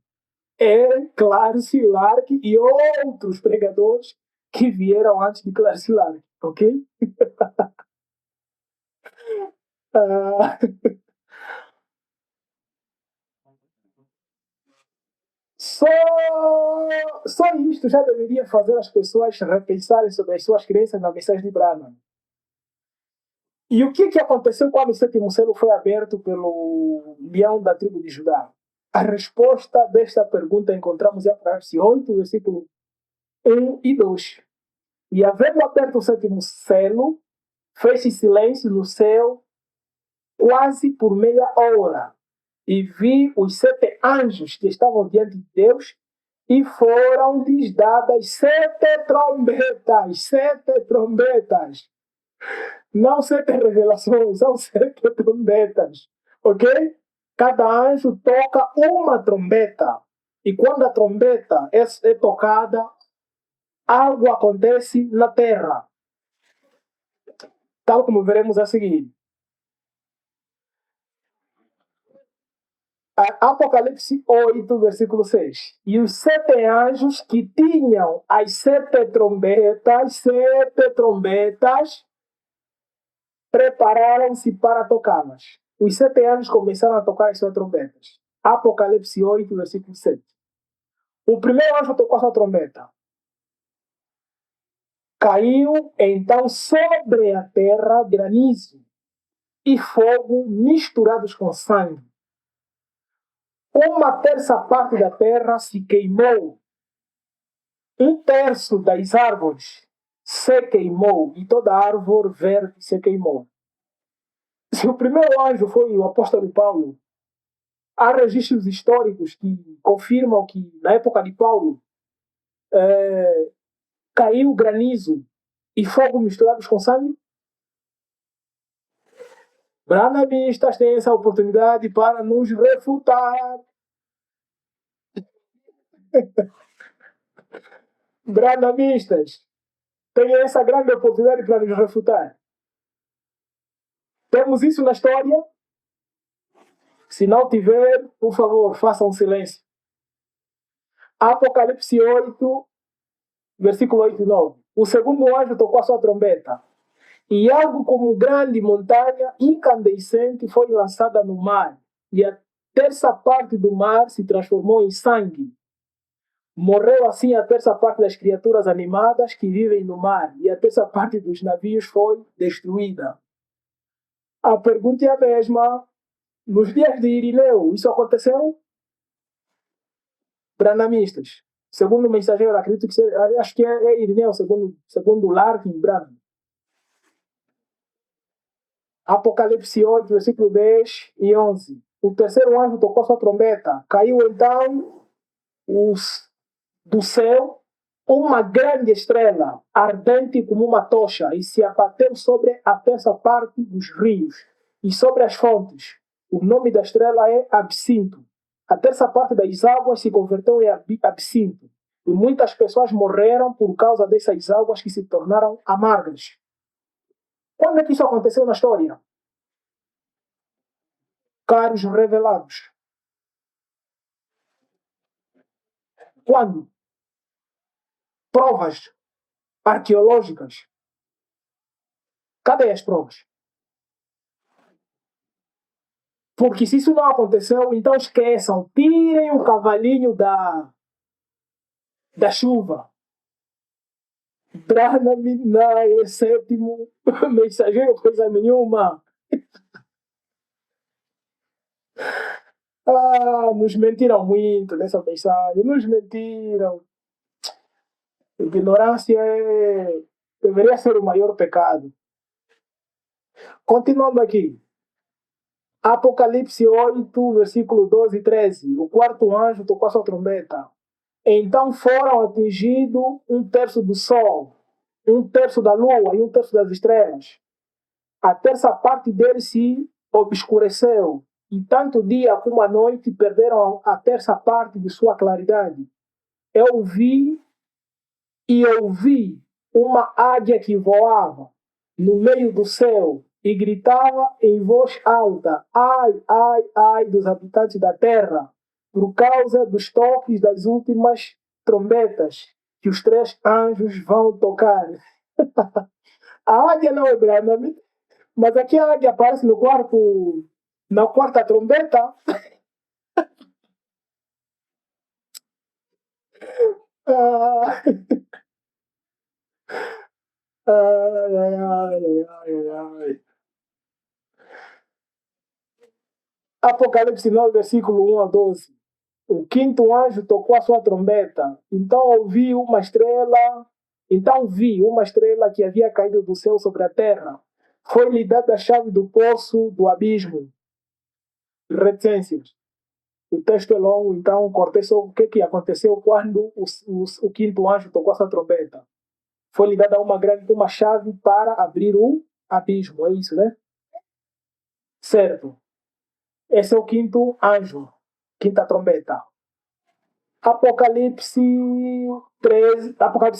é Clarence Lark e outros pregadores que vieram antes de Clarence Lark, ok? Ah, só, só isto já deveria fazer as pessoas repensarem sobre as suas crenças na mensagem de Branham. E o que aconteceu quando o sétimo selo foi aberto pelo leão da tribo de Judá? A resposta desta pergunta encontramos em Apocalipse 8, versículo 1 e 2. E havendo aberto o sétimo selo, fez-se silêncio no céu quase por meia hora. E vi os sete anjos que estavam diante de Deus e foram-lhes dadas sete trombetas. Sete trombetas. Não sete revelações, são sete trombetas. Ok? Cada anjo toca uma trombeta. E quando a trombeta é tocada, algo acontece na terra. Tal como veremos a seguir. Apocalipse 8, versículo 6. E os sete anjos que tinham as sete trombetas, prepararam-se para tocá-las. Os sete anjos começaram a tocar as suas trombetas. Apocalipse 8, versículo 7. O primeiro anjo tocou a sua trombeta. Caiu então sobre a terra granizo e fogo misturados com sangue. Uma terça parte da terra se queimou. Um terço das árvores se queimou e toda a árvore verde se queimou. Se o primeiro anjo foi o apóstolo Paulo, há registros históricos que confirmam que na época de Paulo caiu granizo e fogo misturados com sangue. Branhamistas têm essa oportunidade para nos refutar. Branhamistas têm essa grande oportunidade para nos refutar. Temos isso na história? Se não tiver, por favor, façam silêncio. Apocalipse 8, versículo 8 e 9. O segundo anjo tocou a sua trombeta, e algo como grande montanha incandescente foi lançada no mar, e a terça parte do mar se transformou em sangue. Morreu assim a terça parte das criaturas animadas que vivem no mar, e a terça parte dos navios foi destruída. A pergunta é a mesma. Nos dias de Irineu, isso aconteceu? Branhamistas. Segundo o mensageiro, acredito que acho que é Irineu, segundo Larkin Branham. Apocalipse 8, versículo 10 e 11. O terceiro anjo tocou sua trombeta. Caiu então do céu uma grande estrela, ardente como uma tocha, e se abateu sobre a terça parte dos rios e sobre as fontes. O nome da estrela é Absinto. A terça parte das águas se converteu em absinto. E muitas pessoas morreram por causa dessas águas que se tornaram amargas. Quando é que isso aconteceu na história? Caros revelados. Quando? Provas arqueológicas. Cadê as provas? Porque se isso não aconteceu, então esqueçam. Tirem o cavalinho da da chuva. Brana-me não é sétimo mensageiro, coisa nenhuma. Nos mentiram muito nessa mensagem, nos mentiram. Ignorância deveria ser o maior pecado. Continuando aqui. Apocalipse 8, versículo 12 e 13. O quarto anjo tocou a sua trombeta. Então foram atingidos um terço do sol, um terço da lua e um terço das estrelas. A terça parte deles se obscureceu, e tanto o dia como a noite perderam a terça parte de sua claridade. Eu vi uma águia que voava no meio do céu e gritava em voz alta: ai, ai, ai dos habitantes da terra, por causa dos toques das últimas trombetas que os três anjos vão tocar. A águia não é grande, mas aqui a águia aparece na quarta trombeta. Ah, ai, ai, ai, ai, ai. Apocalipse 9, versículo 1 a 12. O quinto anjo tocou a sua trombeta. Então vi uma estrela que havia caído do céu sobre a terra. Foi-lhe dada a chave do poço do abismo. Reticências. O texto é longo, então cortei só o que aconteceu quando o quinto anjo tocou a sua trombeta. Foi-lhe dada uma chave para abrir o abismo. É isso, né? Certo. Esse é o quinto anjo. Quinta trombeta. Apocalipse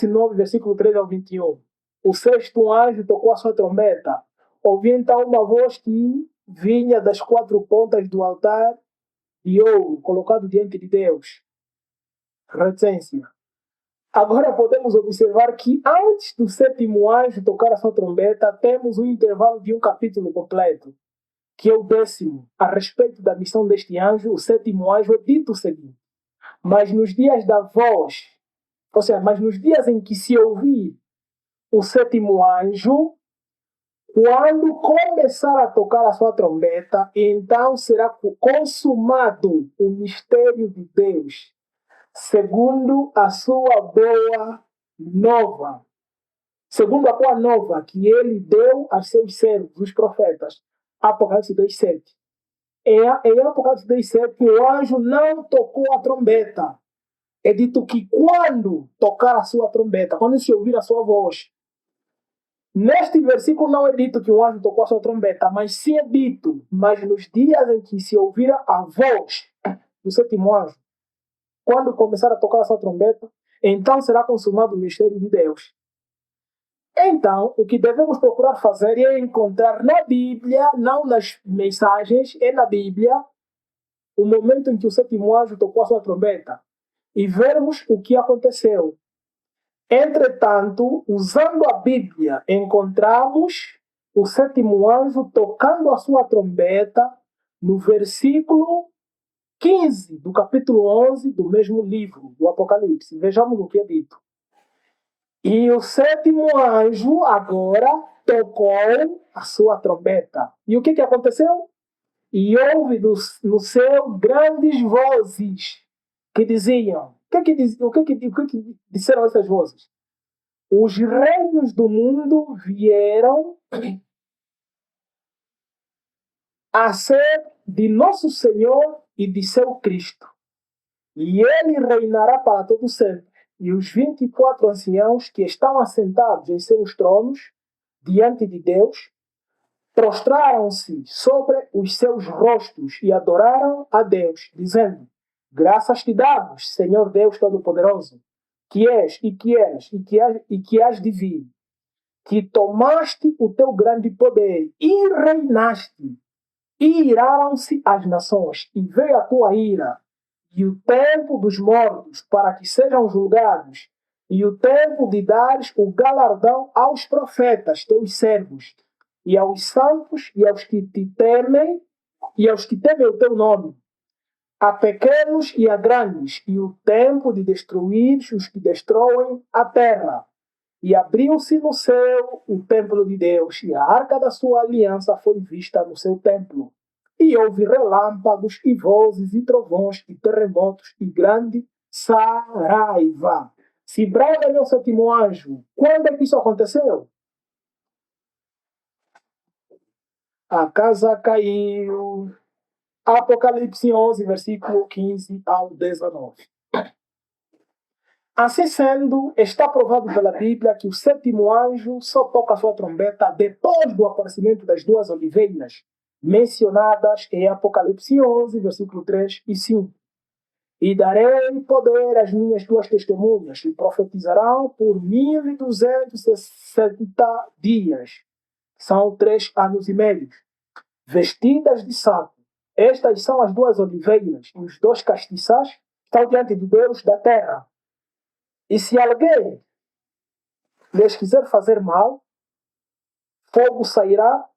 9, versículo 13 ao 21. O sexto anjo tocou a sua trombeta. Ouvi então uma voz que vinha das quatro pontas do altar de ouro colocado diante de Deus. Reticência. Agora podemos observar que antes do sétimo anjo tocar a sua trombeta, temos um intervalo de um capítulo completo, que é o 10º. A respeito da missão deste anjo, o sétimo anjo é dito o seguinte: mas nos dias da voz, ou seja, mas nos dias em que se ouvir o sétimo anjo, quando começar a tocar a sua trombeta, então será consumado o mistério de Deus, segundo a sua boa nova. Segundo a boa nova que ele deu a seus servos, os profetas. Apocalipse 2:7. Em Apocalipse 2:7, o anjo não tocou a trombeta. É dito que quando tocar a sua trombeta, quando se ouvir a sua voz. Neste versículo não é dito que o anjo tocou a sua trombeta, mas sim é dito, mas nos dias em que se ouvir a voz do sétimo anjo, quando começar a tocar a sua trombeta, então será consumado o mistério de Deus. Então, o que devemos procurar fazer é encontrar na Bíblia, não nas mensagens, é na Bíblia, o momento em que o sétimo anjo tocou a sua trombeta e vermos o que aconteceu. Entretanto, usando a Bíblia, encontramos o sétimo anjo tocando a sua trombeta no versículo 15 do capítulo 11 do mesmo livro, do Apocalipse. Vejamos o que é dito. E o sétimo anjo agora tocou a sua trombeta. E o que aconteceu? E houve no céu grandes vozes que diziam... O que disseram essas vozes? Os reinos do mundo vieram a ser de nosso Senhor e de seu Cristo. E ele reinará para todo sempre. E os 24 anciãos que estão assentados em seus tronos, diante de Deus, prostraram-se sobre os seus rostos e adoraram a Deus, dizendo: graças te damos, Senhor Deus Todo-Poderoso, que és e que és e que has de vir, que tomaste o teu grande poder e reinaste, e iraram-se as nações, e veio a tua ira, e o tempo dos mortos, para que sejam julgados, e o tempo de dares o galardão aos profetas, teus servos, e aos santos, e aos que te temem, e aos que temem o teu nome, a pequenos e a grandes, e o tempo de destruir os que destroem a terra. E abriu-se no céu o templo de Deus, e a arca da sua aliança foi vista no seu templo. E houve relâmpagos, e vozes, e trovões, e terremotos, e grande saraiva. Se breve é o sétimo anjo, quando é que isso aconteceu? A casa caiu. Apocalipse 11, versículo 15 ao 19. Assim sendo, está provado pela Bíblia que o sétimo anjo só toca a sua trombeta depois do aparecimento das duas oliveiras, mencionadas em Apocalipse 11, versículo 3 e 5. E darei poder às minhas duas testemunhas, e profetizarão por 1260 dias. São 3 anos e meio. Vestidas de saco. Estas são as duas oliveiras, e os dois castiçais estão diante de Deus da terra. E se alguém lhes quiser fazer mal, fogo sairá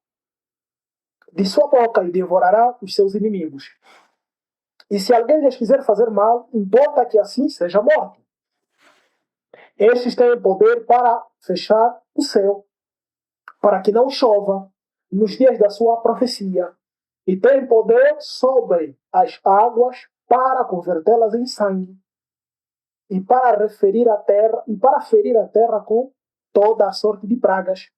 de sua boca e devorará os seus inimigos. E se alguém lhes quiser fazer mal, importa que assim seja morto. Estes têm poder para fechar o céu, para que não chova nos dias da sua profecia. E têm poder sobre as águas para convertê-las em sangue. E para ferir a terra com toda a sorte de pragas,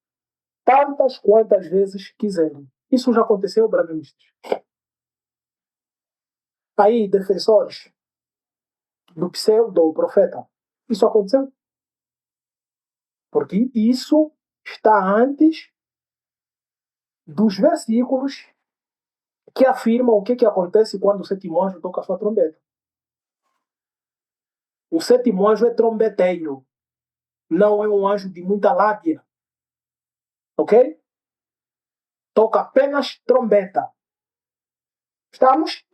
tantas quantas vezes quiserem. Isso já aconteceu, brasileiros. Aí, defensores do pseudo profeta, isso aconteceu? Porque isso está antes dos versículos que afirmam o que acontece quando o sétimo anjo toca a sua trombeta. O sétimo anjo é trombeteiro, não é um anjo de muita lábia. Ok? Toca apenas trombeta. Estamos?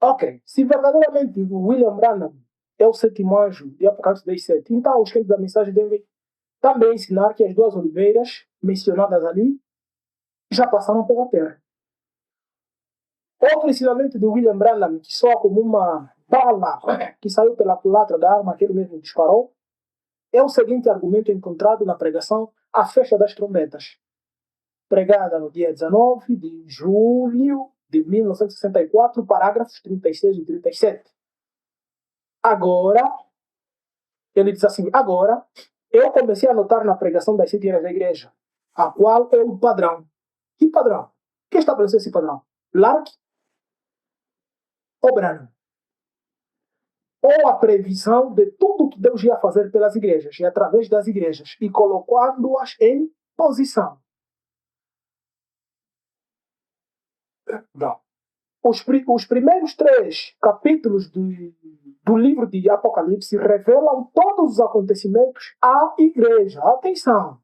Ok. Se verdadeiramente o William Branham é o sétimo anjo de Apocalipse 10:7, então os crentes da mensagem devem também ensinar que as duas oliveiras mencionadas ali já passaram pela terra. Outro ensinamento de William Branham, que soa como uma bala que saiu pela culatra da arma que ele mesmo disparou, é o seguinte argumento encontrado na pregação A Festa das Trombetas, pregada no dia 19 de julho de 1964, parágrafos 36 e 37. Agora, ele diz assim, agora, eu comecei a notar na pregação das 7 eras da igreja, a qual é o padrão. Que padrão? Quem estabeleceu esse padrão? Lark ou Branham? Ou a previsão de tudo que Deus ia fazer pelas igrejas e através das igrejas, e colocando-as em posição. Não. Os primeiros 3 capítulos do livro de Apocalipse revelam todos os acontecimentos à igreja. Atenção!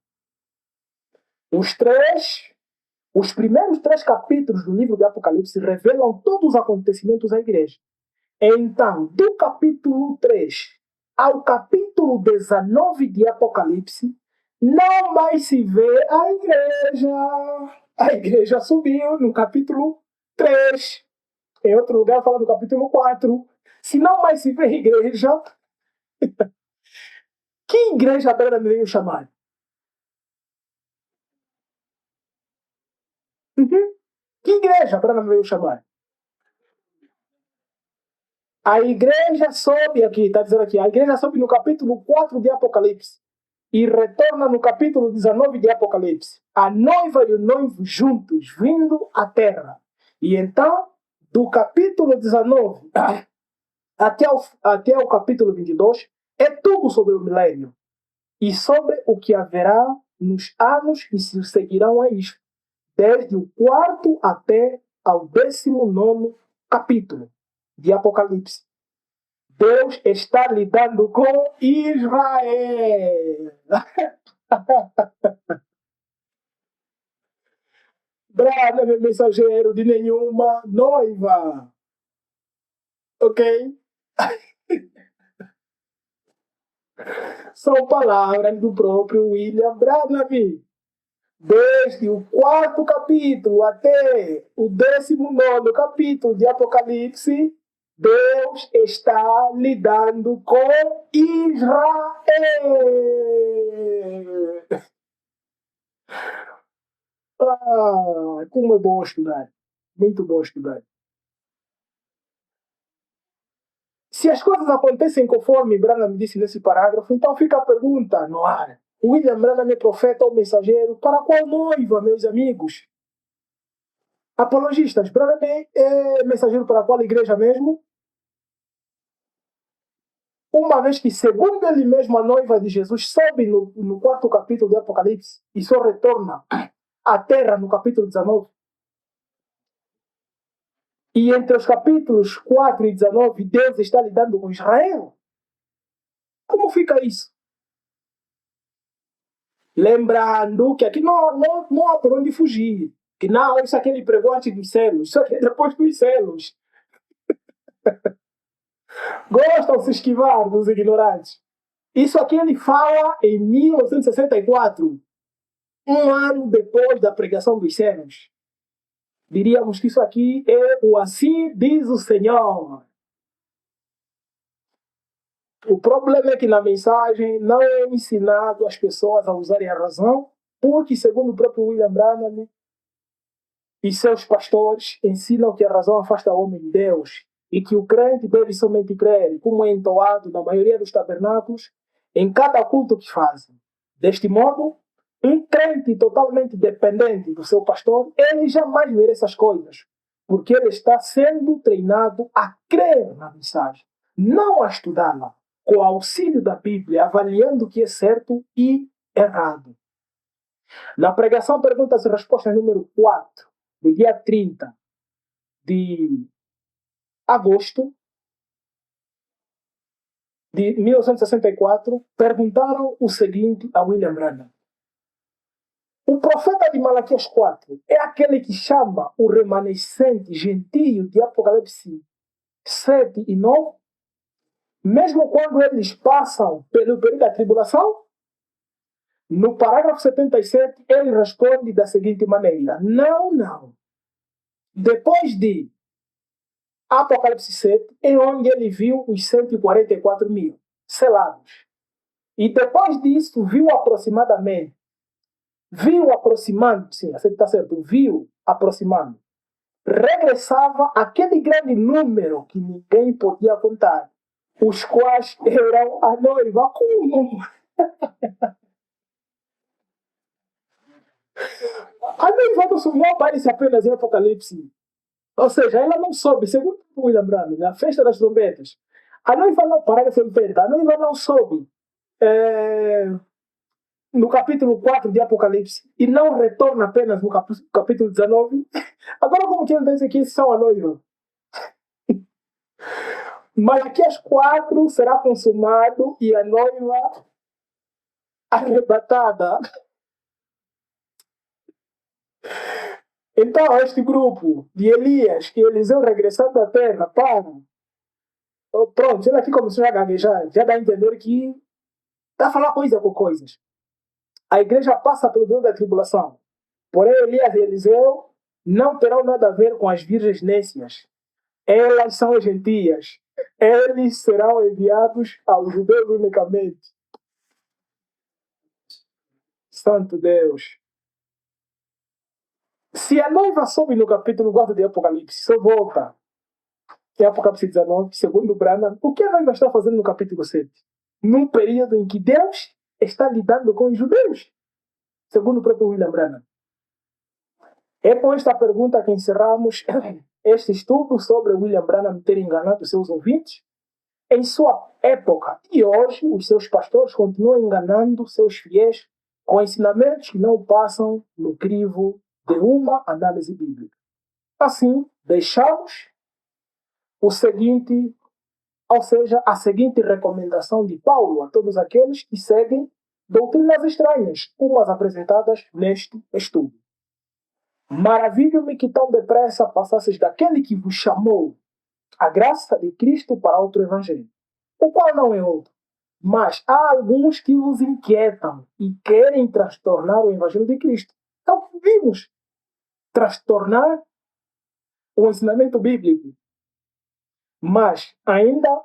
Os primeiros 3 capítulos do livro de Apocalipse revelam todos os acontecimentos à igreja. Então, do capítulo 3 ao capítulo 19 de Apocalipse, não mais se vê a igreja. A igreja subiu no capítulo 3. Em outro lugar, fala no capítulo 4. Se não mais se vê a igreja, que igreja Branham veio chamar? Uhum. Que igreja Branham veio chamar? A igreja sobe aqui, está dizendo aqui, a igreja sobe no capítulo 4 de Apocalipse e retorna no capítulo 19 de Apocalipse. A noiva e o noivo juntos, vindo à terra. E então, do capítulo 19 até o capítulo 22, é tudo sobre o milênio e sobre o que haverá nos anos que se seguirão a isto, desde o 4 até ao 19º capítulo de Apocalipse. Deus está lidando com Israel. Branham é mensageiro de nenhuma noiva. Ok? São palavras do próprio William Branham. desde o 4º capítulo até o 19º capítulo de Apocalipse, Deus está lidando com Israel. Como é bom estudar. Muito bom estudar. Se as coisas acontecem conforme Branham disse nesse parágrafo, então fica a pergunta no ar. William Branham é profeta ou mensageiro? Para qual noiva, meus amigos? Apologistas, Branham é mensageiro para qual igreja mesmo? Uma vez que, segundo ele mesmo, a noiva de Jesus sobe no 4º capítulo de Apocalipse e só retorna à terra no capítulo 19. E entre os capítulos 4 e 19, Deus está lidando com Israel. Como fica isso? Lembrando que aqui não há por onde fugir. Que não, isso aqui ele pregou antes dos selos, isso aqui é depois dos selos. Gostam de se esquivar dos ignorantes. Isso aqui ele fala em 1964, um ano depois da pregação dos selos. Diríamos que isso aqui é o assim diz o Senhor. O problema é que na mensagem não é ensinado as pessoas a usarem a razão, porque, segundo o próprio William Branham e seus pastores, ensinam que a razão afasta o homem de Deus e que o crente deve somente crer, como é entoado na maioria dos tabernáculos, em cada culto que fazem. Deste modo, um crente totalmente dependente do seu pastor, ele jamais verá essas coisas, porque ele está sendo treinado a crer na mensagem, não a estudá-la, com o auxílio da Bíblia, avaliando o que é certo e errado. Na pregação Perguntas e Respostas número 4, do dia 30 de agosto de 1964, perguntaram o seguinte a William Branham. O profeta de Malaquias 4 é aquele que chama o remanescente gentio de Apocalipse 7 e 9, mesmo quando eles passam pelo período da tribulação? No parágrafo 77, ele responde da seguinte maneira: não. Depois de Apocalipse 7, é onde ele viu os 144 mil selados. E depois disso, viu aproximando, sim, assim está certo, viu aproximando. Regressava aquele grande número que ninguém podia contar, os quais eram a noiva. Como? A noiva não aparece apenas em Apocalipse. Ou seja, ela não soube, segundo o William Branham, na festa das trombetas, a noiva não, parágrafo 80, a noiva não soube no capítulo 4 de Apocalipse e não retorna apenas no capítulo 19. Agora, como que ele diz aqui, são a noiva? Malaquias 4 será consumado e a noiva arrebatada. Então, este grupo de Elias e Eliseu regressando à terra para. Pronto, ele aqui começou a gaguejar, já dá a entender que está a falar coisa com coisas. A igreja passa pelo período da tribulação. Porém, Elias e Eliseu não terão nada a ver com as virgens nécias. Elas são gentias. Eles serão enviados aos judeus unicamente. Santo Deus. Se a noiva sobe no capítulo 4 de Apocalipse, só volta em Apocalipse 19, segundo Branham, o que a noiva está fazendo no capítulo 7? Num período em que Deus está lidando com os judeus, segundo o próprio William Branham. É com esta pergunta que encerramos este estudo sobre William Branham ter enganado seus ouvintes em sua época. E hoje os seus pastores continuam enganando seus fiéis com ensinamentos que não passam no crivo de uma análise bíblica. Assim, deixamos o seguinte, ou seja, a seguinte recomendação de Paulo a todos aqueles que seguem doutrinas estranhas, umas apresentadas neste estudo. Maravilho-me que tão depressa passasseis daquele que vos chamou a graça de Cristo para outro evangelho, o qual não é outro. Mas há alguns que vos inquietam e querem transtornar o evangelho de Cristo. É o que vimos. Transtornar o ensinamento bíblico. Mas, ainda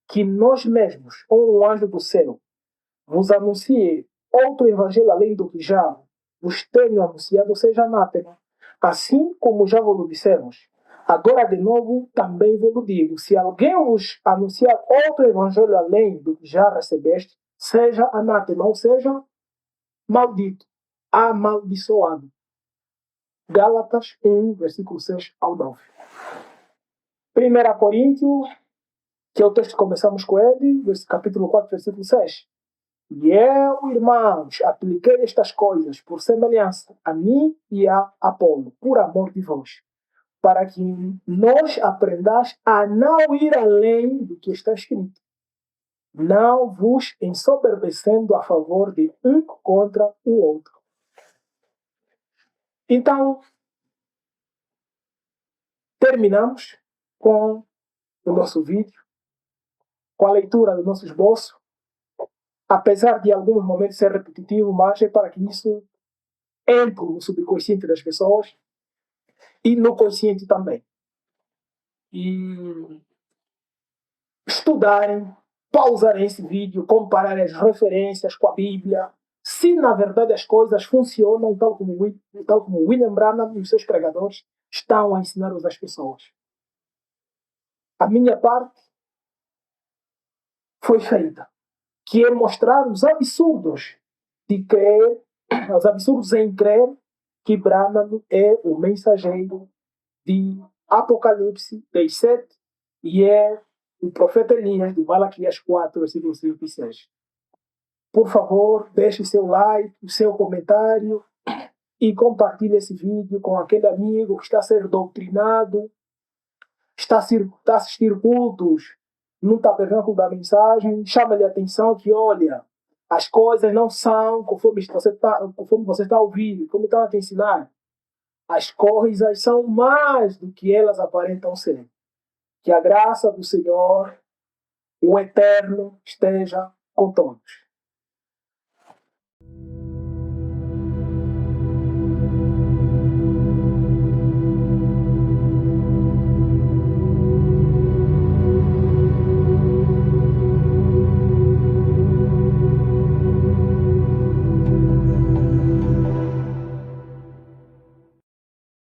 que nós mesmos, ou um anjo do céu, vos anuncie outro evangelho além do que já vos tenho anunciado, seja anátema. Assim como já vos dissemos, agora de novo também vos digo, se alguém vos anunciar outro evangelho além do que já recebeste, seja anátema, ou seja, maldito, amaldiçoado. Gálatas 1, versículo 6 ao 9. 1 Coríntios, que é o texto que começamos com ele, capítulo 4, versículo 6. E eu, irmãos, apliquei estas coisas por semelhança a mim e a Apolo, por amor de vós, para que nós aprendais a não ir além do que está escrito, não vos ensoberbecendo a favor de um contra o outro. Então, terminamos com o nosso vídeo, com a leitura do nosso esboço, apesar de alguns momentos ser repetitivo, mas é para que isso entre no subconsciente das pessoas e no consciente também. E estudarem, pausarem esse vídeo, compararem as referências com a Bíblia, se na verdade as coisas funcionam tal como William Branham e os seus pregadores estão a ensinar às pessoas. A minha parte foi feita, que é mostrar os absurdos de crer, os absurdos em crer que Branham é o mensageiro de Apocalipse 17 e é o profeta Elias de Malaquias 4, versículo 5 e 6. Por favor, deixe seu like, seu comentário e compartilhe esse vídeo com aquele amigo que está a ser doutrinado, está a assistir cultos no tabernáculo da mensagem, chama-lhe a atenção que, olha, as coisas não são conforme você está ouvindo, como estão a te ensinar. As coisas são mais do que elas aparentam ser. Que a graça do Senhor, o Eterno, esteja com todos.